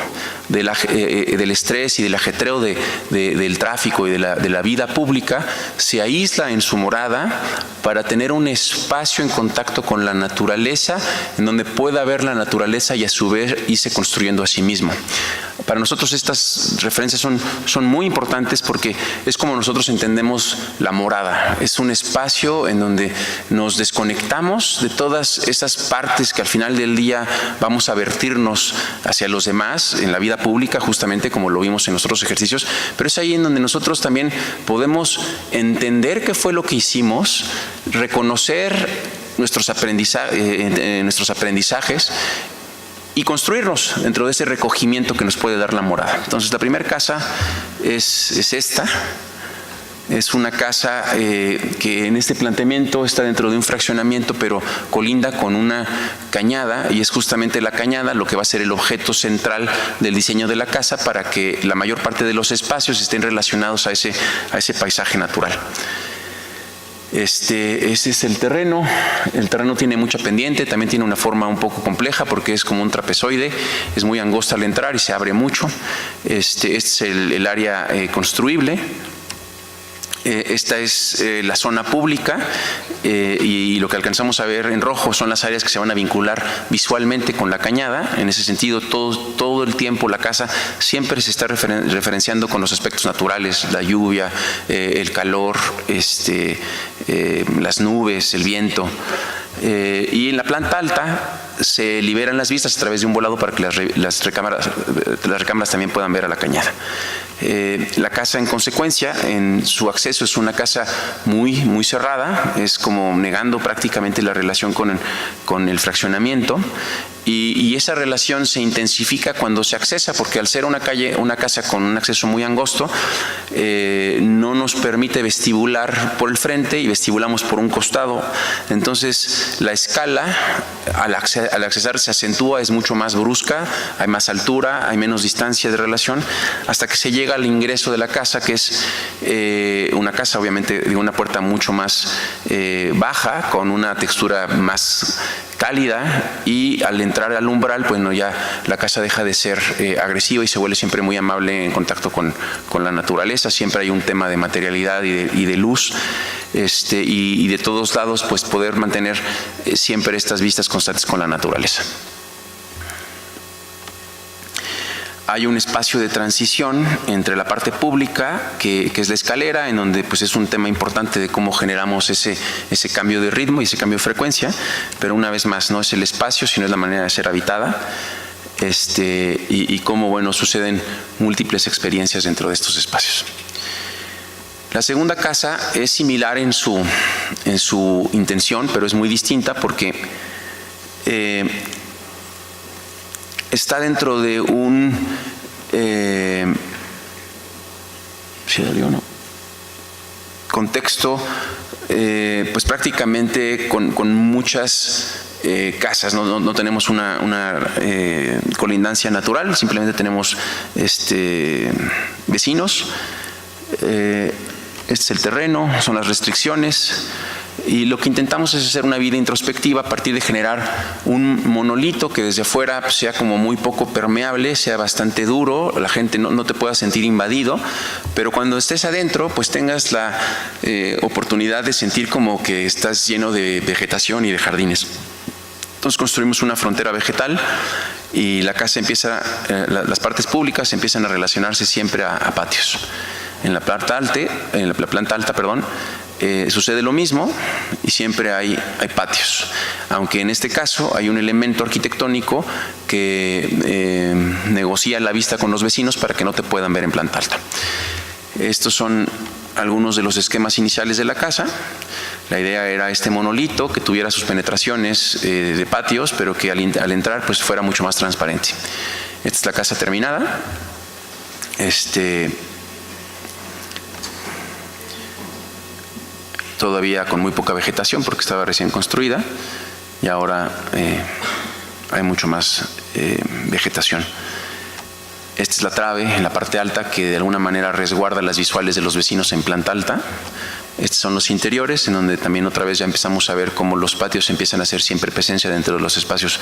del estrés y del ajetreo del tráfico y de la vida pública se aísla en su morada para tener un espacio en contacto con la naturaleza, en donde pueda ver la naturaleza y a su vez irse construyendo a sí mismo. Para nosotros estas referencias son muy importantes porque es como nosotros entendemos la morada. Es un espacio en donde nos desconectamos de todas esas partes que al final del día vamos a vertirnos hacia los demás en la vida pública, justamente como lo vimos en los otros ejercicios, pero es ahí en donde nosotros también podemos entender qué fue lo que hicimos, reconocer nuestros aprendizajes y construirnos dentro de ese recogimiento que nos puede dar la morada. Entonces, la primera casa es esta. Es una casa que en este planteamiento está dentro de un fraccionamiento, pero colinda con una cañada, y es justamente la cañada lo que va a ser el objeto central del diseño de la casa para que la mayor parte de los espacios estén relacionados a ese paisaje natural. Este es el terreno tiene mucha pendiente, también tiene una forma un poco compleja porque es como un trapezoide, es muy angosta al entrar y se abre mucho. Este es el área construible. Esta es la zona pública y lo que alcanzamos a ver en rojo son las áreas que se van a vincular visualmente con la cañada. En ese sentido, todo el tiempo la casa siempre se está referenciando con los aspectos naturales, la lluvia, el calor, las nubes, el viento. Y en la planta alta se liberan las vistas a través de un volado para que las recámaras también puedan ver a la cañada. La casa, en consecuencia, en su acceso es una casa muy cerrada, es como negando prácticamente la relación con el fraccionamiento, y esa relación se intensifica cuando se accesa, porque al ser una casa con un acceso muy angosto, no nos permite vestibular por el frente y vestibulamos por un costado. Entonces la escala al accesar se acentúa, es mucho más brusca, hay más altura, hay menos distancia de relación, hasta que se llega al ingreso de la casa, que es una casa, obviamente, de una puerta mucho más baja, con una textura más cálida, y al entrar al umbral, pues no, ya la casa deja de ser agresiva y se vuelve siempre muy amable en contacto con la naturaleza. Siempre hay un tema de materialidad y de luz, y de todos lados, pues poder mantener siempre estas vistas constantes con la naturaleza. Hay un espacio de transición entre la parte pública, que es la escalera, en donde pues es un tema importante de cómo generamos ese cambio de ritmo y ese cambio de frecuencia, pero una vez más no es el espacio, sino es la manera de ser habitada, y cómo, bueno, suceden múltiples experiencias dentro de estos espacios. La segunda casa es similar en su intención, pero es muy distinta porque está dentro de un contexto pues prácticamente con muchas casas. No tenemos una colindancia natural, simplemente tenemos vecinos. Este es el terreno, son las restricciones. Y lo que intentamos es hacer una vida introspectiva a partir de generar un monolito que desde afuera sea como muy poco permeable, sea bastante duro, la gente no te pueda sentir invadido, pero cuando estés adentro pues tengas la oportunidad de sentir como que estás lleno de vegetación y de jardines. Entonces construimos una frontera vegetal y la casa empieza, las partes públicas empiezan a relacionarse siempre a patios. En la planta alta, sucede lo mismo y siempre hay patios, aunque en este caso hay un elemento arquitectónico que negocia la vista con los vecinos para que no te puedan ver en planta alta. Estos son algunos de los esquemas iniciales de la casa. La idea era este monolito que tuviera sus penetraciones de patios, pero que al entrar pues fuera mucho más transparente. Esta es la casa terminada. Todavía con muy poca vegetación porque estaba recién construida, y ahora hay mucho más vegetación. Esta es la trave en la parte alta que de alguna manera resguarda las visuales de los vecinos en planta alta. Estos son los interiores, en donde también otra vez ya empezamos a ver cómo los patios empiezan a hacer siempre presencia dentro de los espacios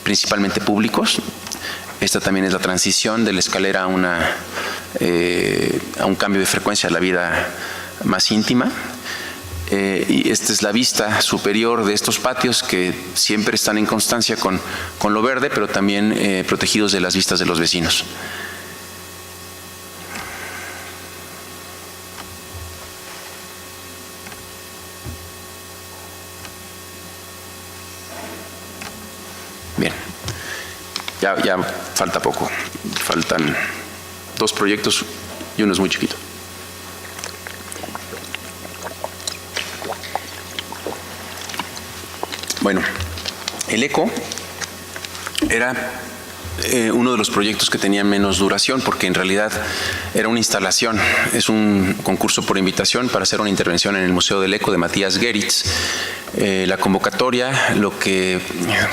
principalmente públicos. Esta también es la transición de la escalera a un cambio de frecuencia a la vida más íntima. Y esta es la vista superior de estos patios que siempre están en constancia con lo verde, pero también protegidos de las vistas de los vecinos. Bien, ya falta poco, faltan 2 proyectos y uno es muy chiquito. Bueno, el ECO era uno de los proyectos que tenía menos duración, porque en realidad era una instalación, es un concurso por invitación para hacer una intervención en el Museo del Eco de Matías Geritz. La convocatoria lo que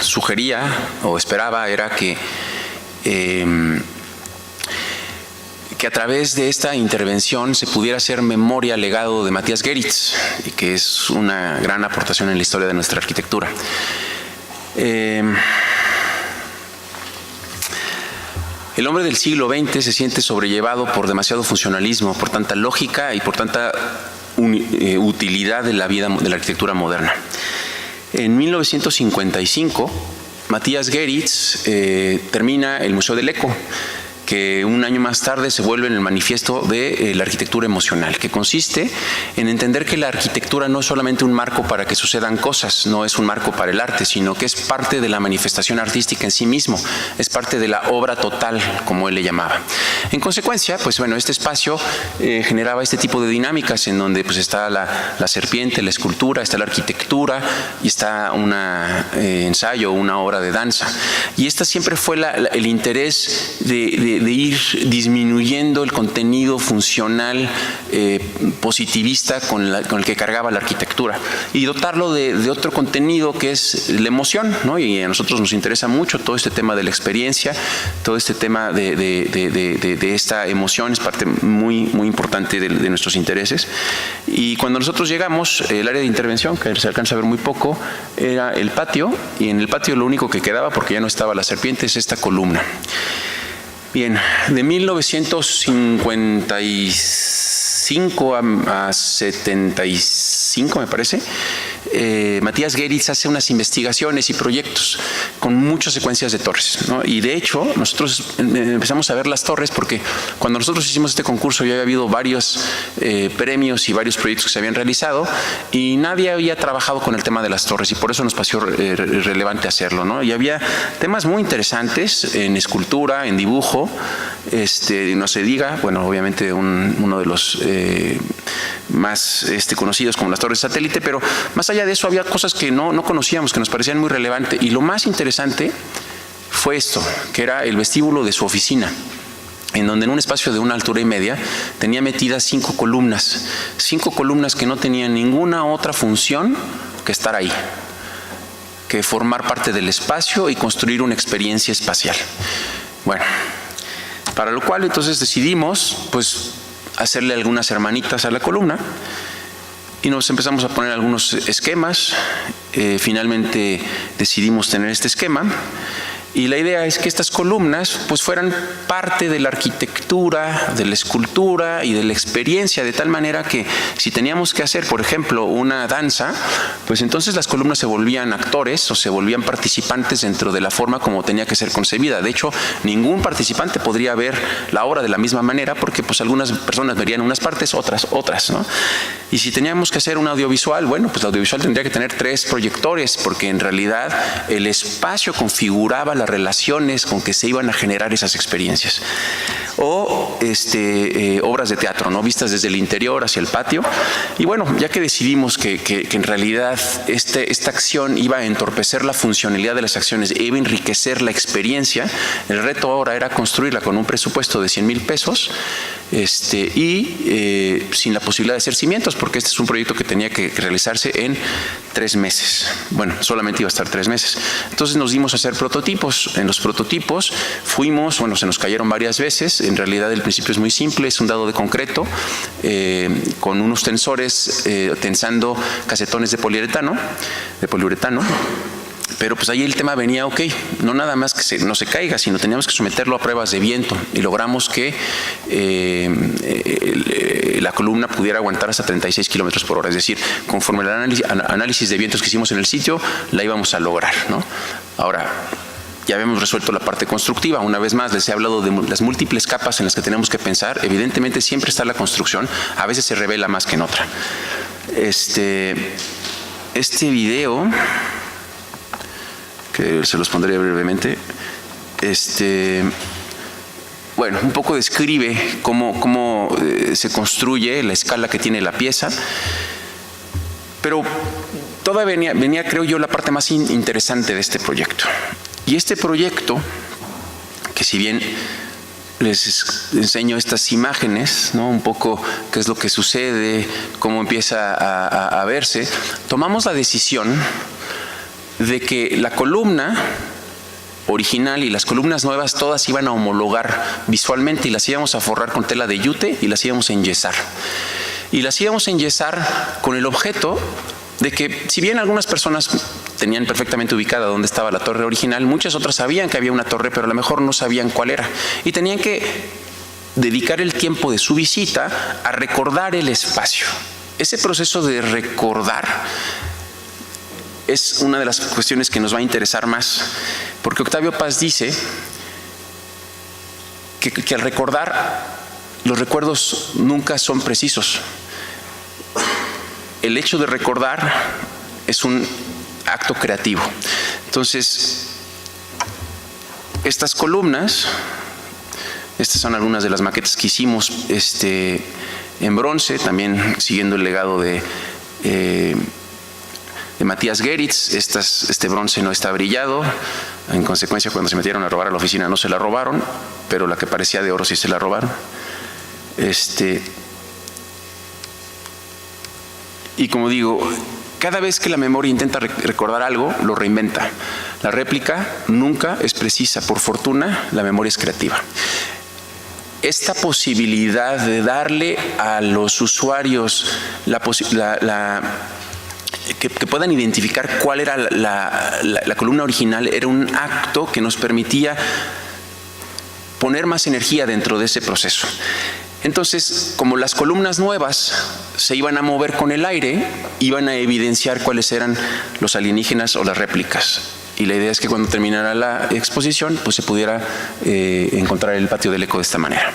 sugería o esperaba era que a través de esta intervención se pudiera hacer memoria al legado de Matías Geritz, y que es una gran aportación en la historia de nuestra arquitectura. El hombre del siglo XX se siente sobrellevado por demasiado funcionalismo, por tanta lógica y por tanta utilidad de la vida de la arquitectura moderna. En 1955, Matthias Geritz termina el Museo del Eco, que un año más tarde se vuelve en el manifiesto de la arquitectura emocional, que consiste en entender que la arquitectura no es solamente un marco para que sucedan cosas, no es un marco para el arte, sino que es parte de la manifestación artística en sí mismo, es parte de la obra total, como él le llamaba. En consecuencia, pues bueno, este espacio generaba este tipo de dinámicas en donde pues está la serpiente, la escultura, está la arquitectura y está un ensayo, una obra de danza. Y esta siempre fue el interés de ir disminuyendo el contenido funcional positivista con el que cargaba la arquitectura y dotarlo de otro contenido que es la emoción, ¿no? Y a nosotros nos interesa mucho todo este tema de la experiencia, todo este tema de esta emoción es parte muy importante de nuestros intereses. Y cuando nosotros llegamos, el área de intervención, que se alcanza a ver muy poco, era el patio, y en el patio lo único que quedaba, porque ya no estaba la serpiente, es esta columna. Bien, de 1955 a 75, me parece, Matthias Geritz hace unas investigaciones y proyectos con muchas secuencias de torres, ¿no? Y de hecho, nosotros empezamos a ver las torres porque cuando nosotros hicimos este concurso ya había habido varios premios y varios proyectos que se habían realizado y nadie había trabajado con el tema de las torres y por eso nos pareció relevante hacerlo, ¿no? Y había temas muy interesantes en escultura, en dibujo, no se diga, bueno, obviamente uno de los más conocidos como las torres satélite, pero más allá de eso había cosas que no conocíamos, que nos parecían muy relevantes. Y lo más interesante fue esto, que era el vestíbulo de su oficina, en donde en un espacio de 1,5 alturas tenía metidas 5 columnas que no tenían ninguna otra función que estar ahí, que formar parte del espacio y construir una experiencia espacial. Bueno, para lo cual entonces decidimos pues hacerle algunas hermanitas a la columna y nos empezamos a poner algunos esquemas. Finalmente decidimos tener este esquema y la idea es que estas columnas pues fueran parte de la arquitectura, de la escultura y de la experiencia, de tal manera que si teníamos que hacer, por ejemplo, una danza, pues entonces las columnas se volvían actores o se volvían participantes dentro de la forma como tenía que ser concebida. De hecho, ningún participante podría ver la obra de la misma manera porque pues algunas personas verían unas partes, otras, ¿no? Y si teníamos que hacer un audiovisual, bueno, pues el audiovisual tendría que tener 3 proyectores porque en realidad el espacio configuraba las relaciones con que se iban a generar esas experiencias. O obras de teatro, ¿no? Vistas desde el interior hacia el patio. Y bueno, ya que decidimos que en realidad esta acción iba a entorpecer la funcionalidad de las acciones, iba a enriquecer la experiencia, el reto ahora era construirla con un presupuesto de 100,000 pesos sin la posibilidad de hacer cimientos, porque este es un proyecto que tenía que realizarse en 3 meses. Bueno, solamente iba a estar 3 meses. Entonces nos dimos a hacer prototipos. En los prototipos fuimos, bueno, se nos cayeron varias veces. En realidad el principio es muy simple, es un dado de concreto con unos tensores tensando casetones de poliuretano. Pero pues ahí el tema venía, ok, no nada más que no se caiga, sino teníamos que someterlo a pruebas de viento y logramos que la columna pudiera aguantar hasta 36 kilómetros por hora. Es decir, conforme al análisis de vientos que hicimos en el sitio, la íbamos a lograr, ¿no? Ahora, ya habíamos resuelto la parte constructiva. Una vez más, les he hablado de las múltiples capas en las que tenemos que pensar. Evidentemente siempre está la construcción, a veces se revela más que en otra. Este video, que se los pondré brevemente, bueno, un poco describe cómo se construye, la escala que tiene la pieza, pero todavía venía, creo yo, la parte más interesante de este proyecto. Y este proyecto, que si bien les enseño estas imágenes, ¿no? Un poco qué es lo que sucede, cómo empieza a verse, tomamos la decisión de que la columna original y las columnas nuevas todas iban a homologar visualmente y las íbamos a forrar con tela de yute y las íbamos a enyesar. Y las íbamos a enyesar con el objeto de que, si bien algunas personas tenían perfectamente ubicada dónde estaba la torre original, muchas otras sabían que había una torre, pero a lo mejor no sabían cuál era. Y tenían que dedicar el tiempo de su visita a recordar el espacio. ese proceso de recordar es una de las cuestiones que nos va a interesar más, porque Octavio Paz dice que al recordar, los recuerdos nunca son precisos. El hecho de recordar es un acto creativo. Entonces, estas columnas, estas son algunas de las maquetas que hicimos en bronce, también siguiendo el legado de Matías Geritz. Este bronce no está brillado, en consecuencia cuando se metieron a robar a la oficina no se la robaron, pero la que parecía de oro sí se la robaron. Y como digo, cada vez que la memoria intenta recordar algo, lo reinventa. La réplica nunca es precisa. Por fortuna, la memoria es creativa. Esta posibilidad de darle a los usuarios que puedan identificar cuál era la columna original, era un acto que nos permitía poner más energía dentro de ese proceso. Entonces, como las columnas nuevas se iban a mover con el aire, iban a evidenciar cuáles eran los alienígenas o las réplicas. Y la idea es que cuando terminara la exposición, pues se pudiera encontrar el patio del eco de esta manera.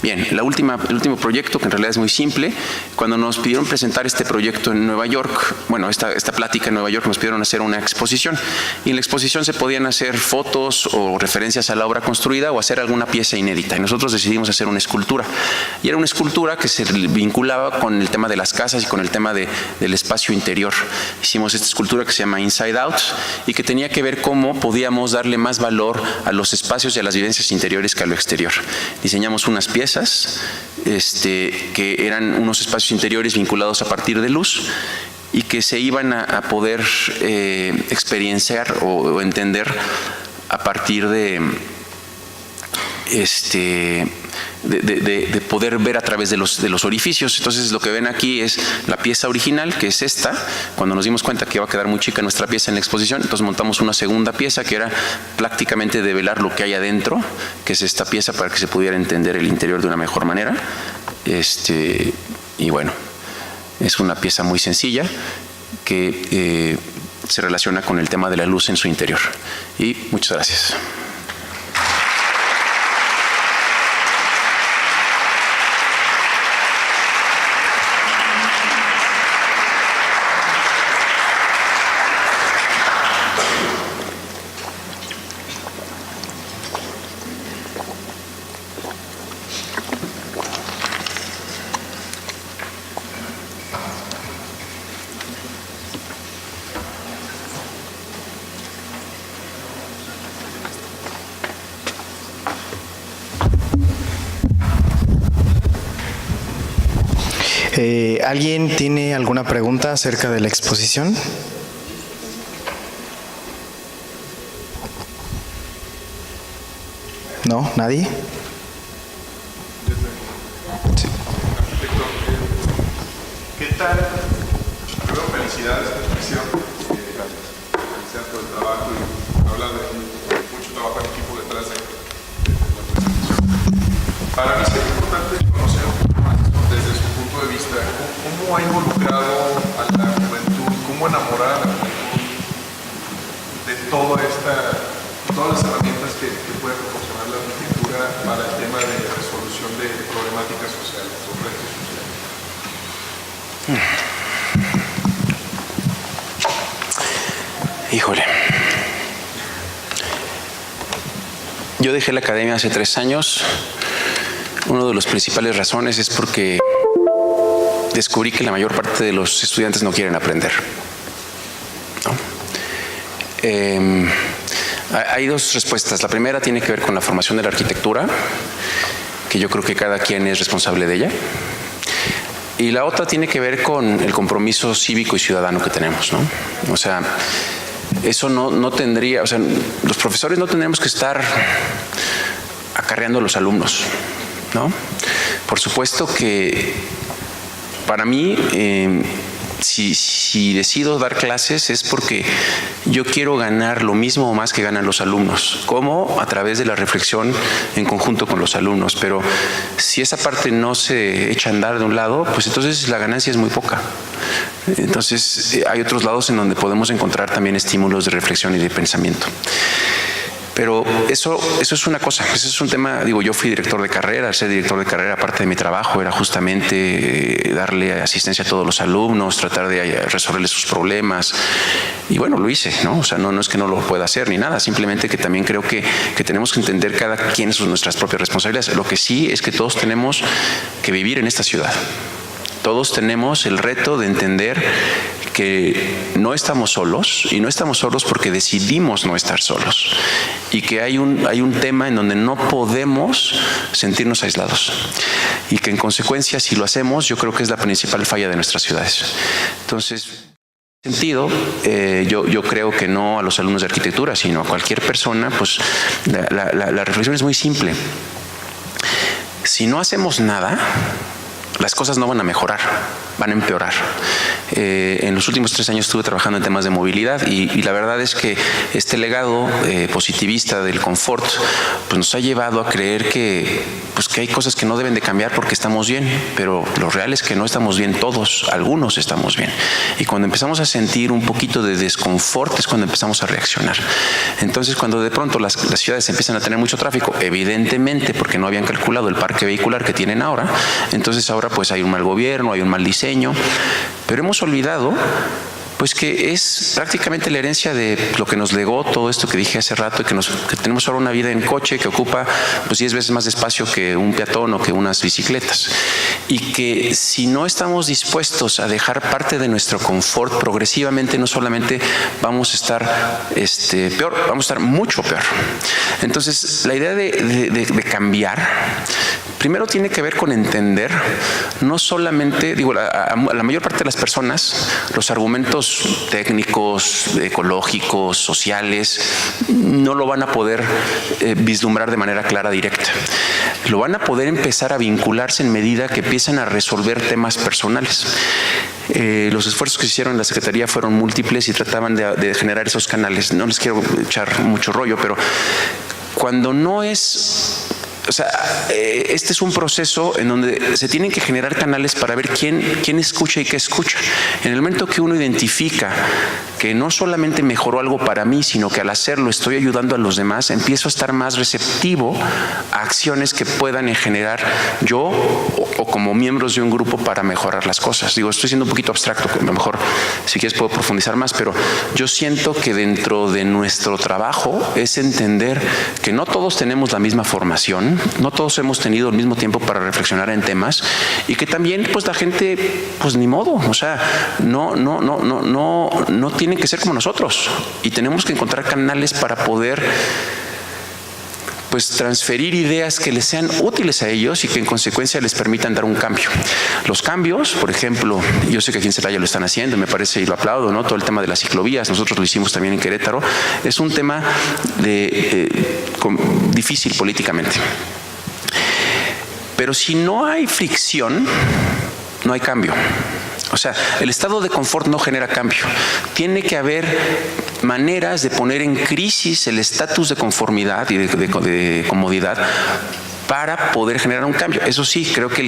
Bien, el último proyecto, que en realidad es muy simple, cuando nos pidieron presentar este proyecto en Nueva York, bueno, esta plática en Nueva York, nos pidieron hacer una exposición, y en la exposición se podían hacer fotos o referencias a la obra construida o hacer alguna pieza inédita, y nosotros decidimos hacer una escultura, y era una escultura que se vinculaba con el tema de las casas y con el tema del espacio interior. Hicimos esta escultura que se llama Inside Out, y que tenía que ver cómo podíamos darle más valor a los espacios y a las vivencias interiores que a lo exterior. Diseñamos unas piezas que eran unos espacios interiores vinculados a partir de luz y que se iban a poder experienciar o entender a partir de poder ver a través de los orificios. Entonces lo que ven aquí es la pieza original, que es esta. Cuando nos dimos cuenta que iba a quedar muy chica nuestra pieza en la exposición, entonces montamos una segunda pieza que era prácticamente develar lo que hay adentro, que es esta pieza, para que se pudiera entender el interior de una mejor manera. Y bueno, es una pieza muy sencilla que se relaciona con el tema de la luz en su interior. Y muchas gracias. ¿Alguien tiene alguna pregunta acerca de la exposición? ¿No? ¿Nadie? Sí. ¿Qué tal? Primero, felicidades a la exposición. Felicidades por el trabajo y habla de mucho trabajo en equipo detrás de la presentación. Para mí es importante conocer un poco más desde su punto de vista cómo ha involucrado a la juventud, cómo enamorar a la juventud de todas las herramientas que puede proporcionar la arquitectura para el tema de resolución de problemáticas sociales o retos sociales. Híjole. Yo dejé la academia hace 3 años. Una de las principales razones es porque descubrí que la mayor parte de los estudiantes no quieren aprender. ¿No? Hay 2 respuestas. La primera tiene que ver con la formación de la arquitectura, que yo creo que cada quien es responsable de ella. Y la otra tiene que ver con el compromiso cívico y ciudadano que tenemos, ¿no? O sea, eso no tendría, o sea, los profesores no tendríamos que estar acarreando a los alumnos, ¿no? Por supuesto que para mí si decido dar clases es porque yo quiero ganar lo mismo o más que ganan los alumnos, como a través de la reflexión en conjunto con los alumnos. Pero si esa parte no se echa a andar de un lado, pues entonces la ganancia es muy poca. Entonces hay otros lados en donde podemos encontrar también estímulos de reflexión y de pensamiento. Pero eso es una cosa, eso es un tema. Digo, yo fui director de carrera. Al ser director de carrera, parte de mi trabajo era justamente darle asistencia a todos los alumnos, tratar de resolverles sus problemas. Y bueno, lo hice, ¿no? O sea, no es que no lo pueda hacer ni nada, simplemente que también creo que tenemos que entender cada quien son nuestras propias responsabilidades. Lo que sí es que todos tenemos que vivir en esta ciudad. Todos tenemos el reto de entender que no estamos solos, y no estamos solos porque decidimos no estar solos, y que hay un tema en donde no podemos sentirnos aislados, y que en consecuencia, si lo hacemos, yo creo que es la principal falla de nuestras ciudades. Entonces, en ese sentido, yo creo que no a los alumnos de arquitectura, sino a cualquier persona, pues la reflexión es muy simple. Si no hacemos nada, las cosas no van a mejorar, van a empeorar. En los últimos 3 años estuve trabajando en temas de movilidad y la verdad es que este legado positivista del confort pues nos ha llevado a creer que hay cosas que no deben de cambiar porque estamos bien, pero lo real es que no estamos bien todos, algunos estamos bien. Y cuando empezamos a sentir un poquito de desconfort es cuando empezamos a reaccionar. Entonces, cuando de pronto las ciudades empiezan a tener mucho tráfico, evidentemente porque no habían calculado el parque vehicular que tienen ahora, entonces ahora pues hay un mal gobierno, hay un mal diseño, pero hemos olvidado pues que es prácticamente la herencia de lo que nos legó todo esto que dije hace rato, que tenemos ahora una vida en coche que ocupa pues 10 veces más espacio que un peatón o que unas bicicletas, y que si no estamos dispuestos a dejar parte de nuestro confort progresivamente, no solamente vamos a estar peor, vamos a estar mucho peor. Entonces, la idea de cambiar primero tiene que ver con entender, no solamente, digo, a la mayor parte de las personas, los argumentos técnicos, ecológicos, sociales, no lo van a poder vislumbrar de manera clara, directa. Lo van a poder empezar a vincularse en medida que empiezan a resolver temas personales. Los esfuerzos que se hicieron en la Secretaría fueron múltiples y trataban de generar esos canales. No les quiero echar mucho rollo, pero cuando no es... O sea, este es un proceso en donde se tienen que generar canales para ver quién escucha y qué escucha. En el momento que uno identifica que no solamente mejoró algo para mí, sino que al hacerlo estoy ayudando a los demás, empiezo a estar más receptivo a acciones que puedan generar yo o como miembros de un grupo para mejorar las cosas. Digo, estoy siendo un poquito abstracto, a lo mejor si quieres puedo profundizar más, pero yo siento que dentro de nuestro trabajo es entender que no todos tenemos la misma formación, no todos hemos tenido el mismo tiempo para reflexionar en temas, y que también pues la gente pues ni modo, o sea, no tienen que ser como nosotros, y tenemos que encontrar canales para poder pues transferir ideas que les sean útiles a ellos y que en consecuencia les permitan dar un cambio. Los cambios, por ejemplo, yo sé que aquí en Celaya lo están haciendo, me parece y lo aplaudo, ¿no? Todo el tema de las ciclovías, nosotros lo hicimos también en Querétaro, es un tema difícil políticamente. Pero si no hay fricción, no hay cambio. O sea, el estado de confort no genera cambio. Tiene que haber maneras de poner en crisis el estatus de conformidad y de comodidad para poder generar un cambio. Eso sí, creo que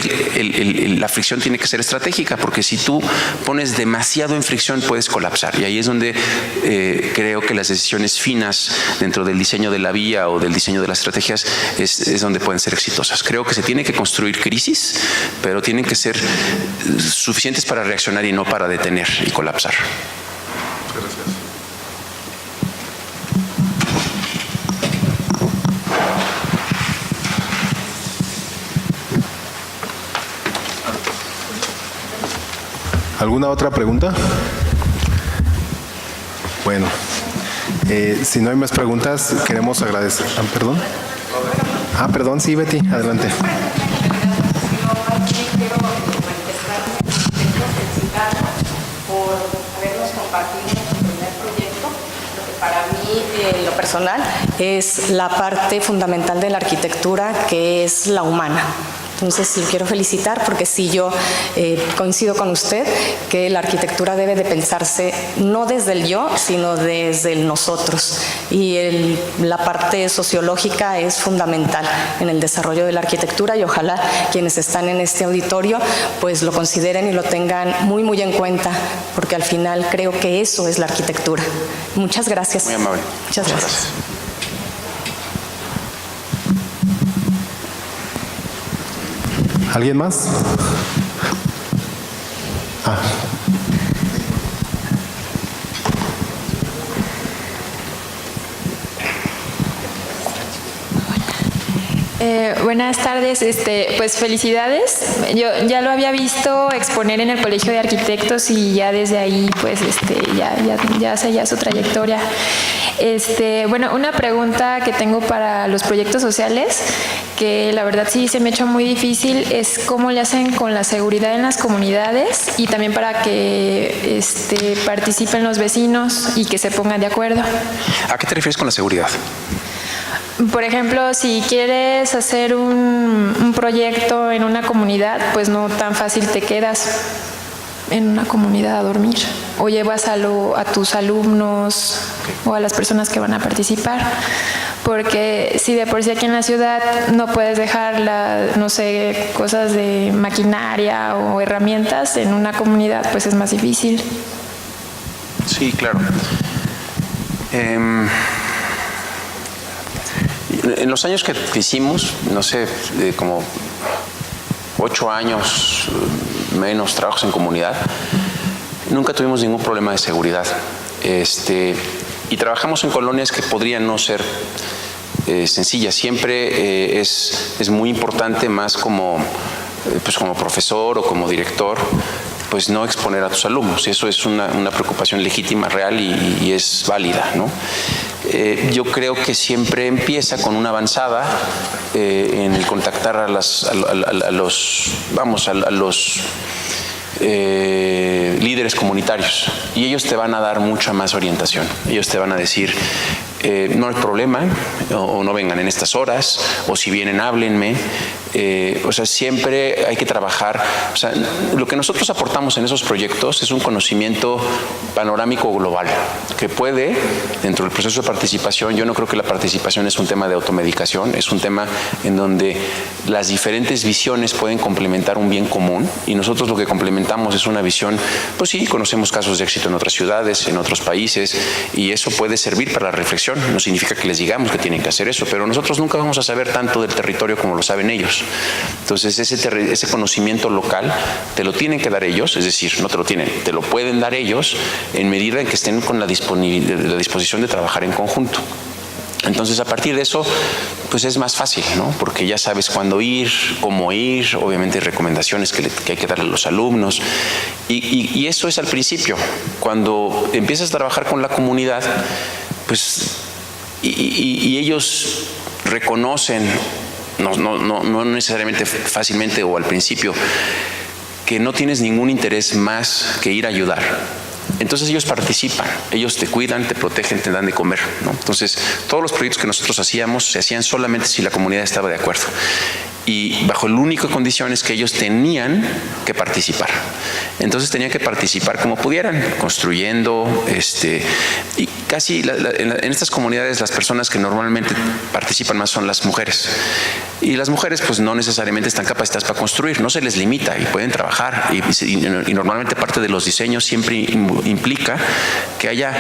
la fricción tiene que ser estratégica, porque si tú pones demasiado en fricción puedes colapsar, y ahí es donde creo que las decisiones finas dentro del diseño de la vía o del diseño de las estrategias es donde pueden ser exitosas. Creo que se tiene que construir crisis, pero tienen que ser suficientes para reaccionar y no para detener y colapsar. Gracias. ¿Alguna otra pregunta? Bueno, si no hay más preguntas, queremos agradecer. ¿Perdón? Perdón, sí, Betty, adelante. Quiero por habernos compartido nuestro primer proyecto. Lo que para mí, en lo personal, es la parte fundamental de la arquitectura, que es la humana. Entonces, lo quiero felicitar porque sí, yo coincido con usted que la arquitectura debe de pensarse no desde el yo, sino desde el nosotros. Y la parte sociológica es fundamental en el desarrollo de la arquitectura, y ojalá quienes están en este auditorio pues lo consideren y lo tengan muy, muy en cuenta, porque al final creo que eso es la arquitectura. Muchas gracias. Muy amable. Muchas gracias. ¿Alguien más? Buenas tardes, pues felicidades. Yo ya lo había visto exponer en el Colegio de Arquitectos y ya desde ahí pues ya seguía su trayectoria. Bueno, una pregunta que tengo para los proyectos sociales, que la verdad sí se me ha hecho muy difícil, es cómo le hacen con la seguridad en las comunidades y también para que participen los vecinos y que se pongan de acuerdo. ¿A qué te refieres con la seguridad? Por ejemplo, si quieres hacer un proyecto en una comunidad, pues no tan fácil te quedas en una comunidad a dormir. O llevas a tus alumnos o a las personas que van a participar. Porque si de por sí aquí en la ciudad no puedes dejar, no sé, cosas de maquinaria o herramientas, en una comunidad pues es más difícil. Sí, claro. En los años que hicimos, no sé, como 8 años menos trabajos en comunidad, nunca tuvimos ningún problema de seguridad. Y trabajamos en colonias que podrían no ser sencillas. Siempre es muy importante, más como profesor o como director, pues no exponer a tus alumnos. Y eso es una preocupación legítima, real y es válida, ¿no? Yo creo que siempre empieza con una avanzada en el contactar a los líderes comunitarios, y ellos te van a dar mucha más orientación. Ellos te van a decir, no hay problema, o no vengan en estas horas, o si vienen háblenme. O sea, siempre hay que trabajar. O sea, lo que nosotros aportamos en esos proyectos es un conocimiento panorámico global que puede, dentro del proceso de participación, yo no creo que la participación es un tema de automedicación, es un tema en donde las diferentes visiones pueden complementar un bien común, y nosotros lo que complementamos es una visión, pues sí, conocemos casos de éxito en otras ciudades, en otros países, y eso puede servir para la reflexión. No significa que les digamos que tienen que hacer eso, pero nosotros nunca vamos a saber tanto del territorio como lo saben ellos. Entonces ese conocimiento local te lo tienen que dar ellos, es decir, no te lo tienen, te lo pueden dar ellos en medida en que estén con la disposición de trabajar en conjunto. Entonces, a partir de eso, pues es más fácil, ¿no? Porque ya sabes cuándo ir, cómo ir, obviamente hay recomendaciones que hay que darle a los alumnos, y eso es al principio. Cuando empiezas a trabajar con la comunidad, pues y ellos reconocen, no necesariamente fácilmente o al principio, que no tienes ningún interés más que ir a ayudar. Entonces ellos participan, ellos te cuidan, te protegen, te dan de comer, ¿no? Entonces todos los proyectos que nosotros hacíamos se hacían solamente si la comunidad estaba de acuerdo, y bajo la única condición es que ellos tenían que participar. Entonces tenían que participar como pudieran, construyendo, y casi en estas comunidades las personas que normalmente participan más son las mujeres, y las mujeres pues no necesariamente están capacitadas para construir, no se les limita y pueden trabajar, y normalmente parte de los diseños siempre implica que haya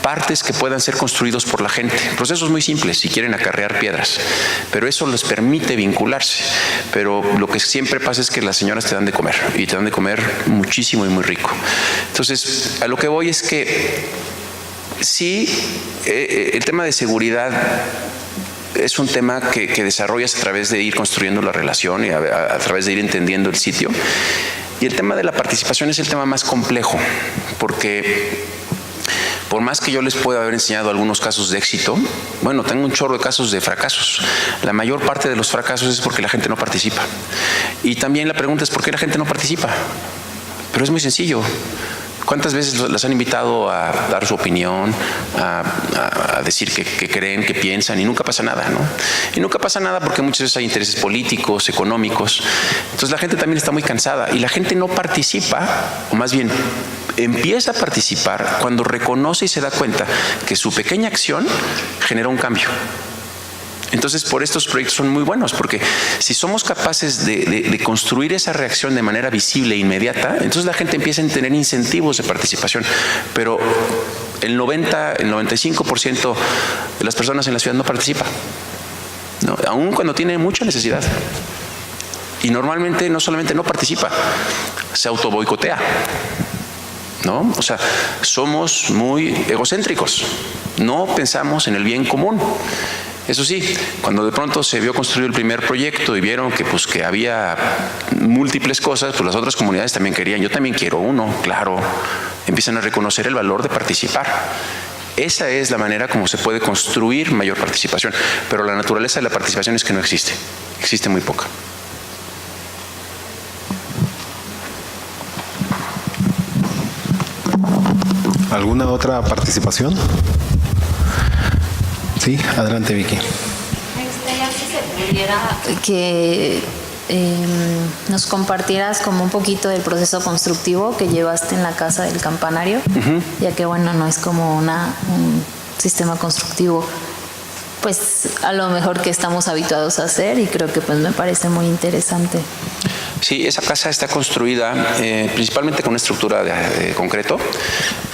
partes que puedan ser construidos por la gente, procesos muy simples si quieren acarrear piedras, pero eso les permite vincularse. Pero lo que siempre pasa es que las señoras te dan de comer, y te dan de comer muchísimo y muy rico. Entonces, a lo que voy es que sí, el tema de seguridad es un tema que desarrollas a través de ir construyendo la relación y a través de ir entendiendo el sitio. Y el tema de la participación es el tema más complejo, porque por más que yo les pueda haber enseñado algunos casos de éxito, bueno, tengo un chorro de casos de fracasos. La mayor parte de los fracasos es porque la gente no participa. Y también la pregunta es, ¿por qué la gente no participa? Pero es muy sencillo. ¿Cuántas veces las han invitado a dar su opinión, a decir que creen, que piensan, y nunca pasa nada, ¿no? Y nunca pasa nada porque muchas veces hay intereses políticos, económicos. Entonces la gente también está muy cansada y la gente no participa, o más bien empieza a participar cuando reconoce y se da cuenta que su pequeña acción genera un cambio. Entonces, por estos proyectos son muy buenos, porque si somos capaces de construir esa reacción de manera visible e inmediata, entonces la gente empieza a tener incentivos de participación. Pero el 95% de las personas en la ciudad no participa, ¿no? Aún cuando tiene mucha necesidad. Y normalmente no solamente no participa, se autoboicotea, ¿no? O sea, somos muy egocéntricos, no pensamos en el bien común. Eso sí, cuando de pronto se vio construido el primer proyecto y vieron que había múltiples cosas, pues las otras comunidades también querían, yo también quiero uno, claro, empiezan a reconocer el valor de participar. Esa es la manera como se puede construir mayor participación, pero la naturaleza de la participación es que no existe, existe muy poca. ¿Alguna otra participación? Sí, adelante, Vicky. Me gustaría si se pudiera que nos compartieras como un poquito del proceso constructivo que llevaste en la casa del campanario, ya que bueno, no es como un sistema constructivo pues a lo mejor que estamos habituados a hacer, y creo que pues me parece muy interesante. Sí, esa casa está construida principalmente con una estructura de concreto,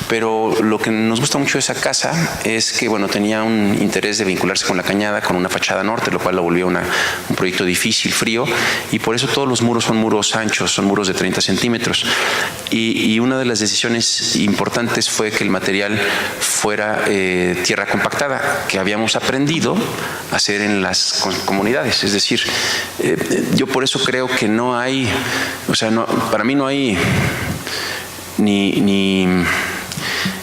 pero lo que nos gusta mucho de esa casa es que, bueno, tenía un interés de vincularse con la cañada, con una fachada norte, lo cual lo volvió un proyecto difícil, frío, y por eso todos los muros son muros anchos, son muros de 30 centímetros. Y una de las decisiones importantes fue que el material fuera tierra compactada, que habíamos aprendido a hacer en las comunidades. Es decir, yo por eso creo que no hay, o sea, no, para mí no hay ni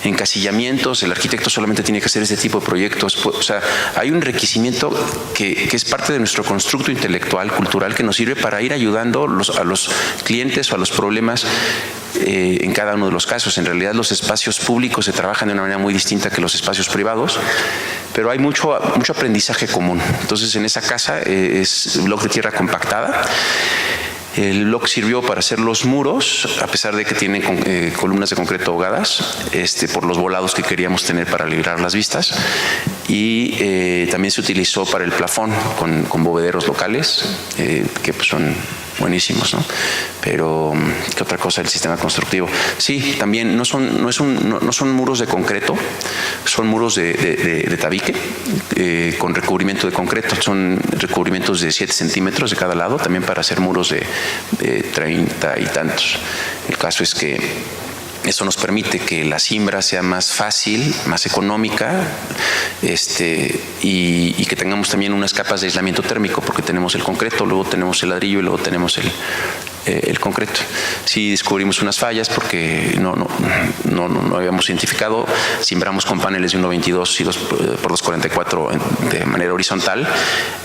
encasillamientos. El arquitecto solamente tiene que hacer este tipo de proyectos. O sea, hay un enriquecimiento que es parte de nuestro constructo intelectual, cultural, que nos sirve para ir ayudando a los clientes o a los problemas en cada uno de los casos. En realidad los espacios públicos se trabajan de una manera muy distinta que los espacios privados, pero hay mucho aprendizaje común. Entonces, en esa casa es bloque de tierra compactada. El bloque sirvió para hacer los muros, a pesar de que tienen columnas de concreto ahogadas, por los volados que queríamos tener para librar las vistas. Y también se utilizó para el plafón con bovederos locales, que pues son buenísimos, ¿no? Pero, ¿qué otra cosa del sistema constructivo? Sí, también no son muros de concreto, son muros de tabique con recubrimiento de concreto. Son recubrimientos de 7 centímetros de cada lado, también para hacer muros de 30 y tantos. El caso es que eso nos permite que la siembra sea más fácil, más económica, y que tengamos también unas capas de aislamiento térmico, porque tenemos el concreto, luego tenemos el ladrillo y luego tenemos el concreto. Sí descubrimos unas fallas porque no habíamos identificado. Simbramos con paneles de 1.22 y 2x2.44 de manera horizontal,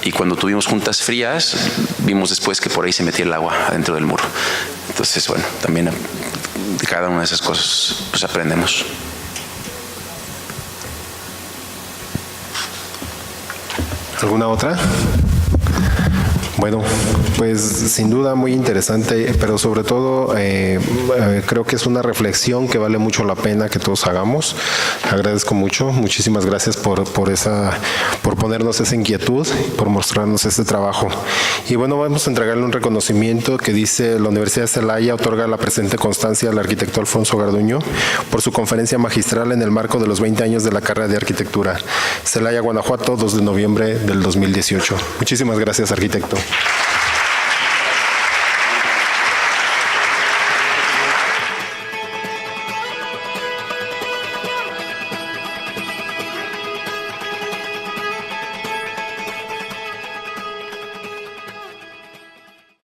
y cuando tuvimos juntas frías vimos después que por ahí se metía el agua adentro del muro. Entonces, bueno, también de cada una de esas cosas pues aprendemos. ¿Alguna otra? Bueno, pues sin duda muy interesante, pero sobre todo creo que es una reflexión que vale mucho la pena que todos hagamos. Agradezco mucho, muchísimas gracias por ponernos esa inquietud, por mostrarnos este trabajo. Y bueno, vamos a entregarle un reconocimiento que dice: la Universidad de Celaya otorga la presente constancia al arquitecto Alfonso Garduño por su conferencia magistral en el marco de los 20 años de la carrera de arquitectura. Celaya, Guanajuato, 2 de noviembre del 2018. Muchísimas gracias, arquitecto.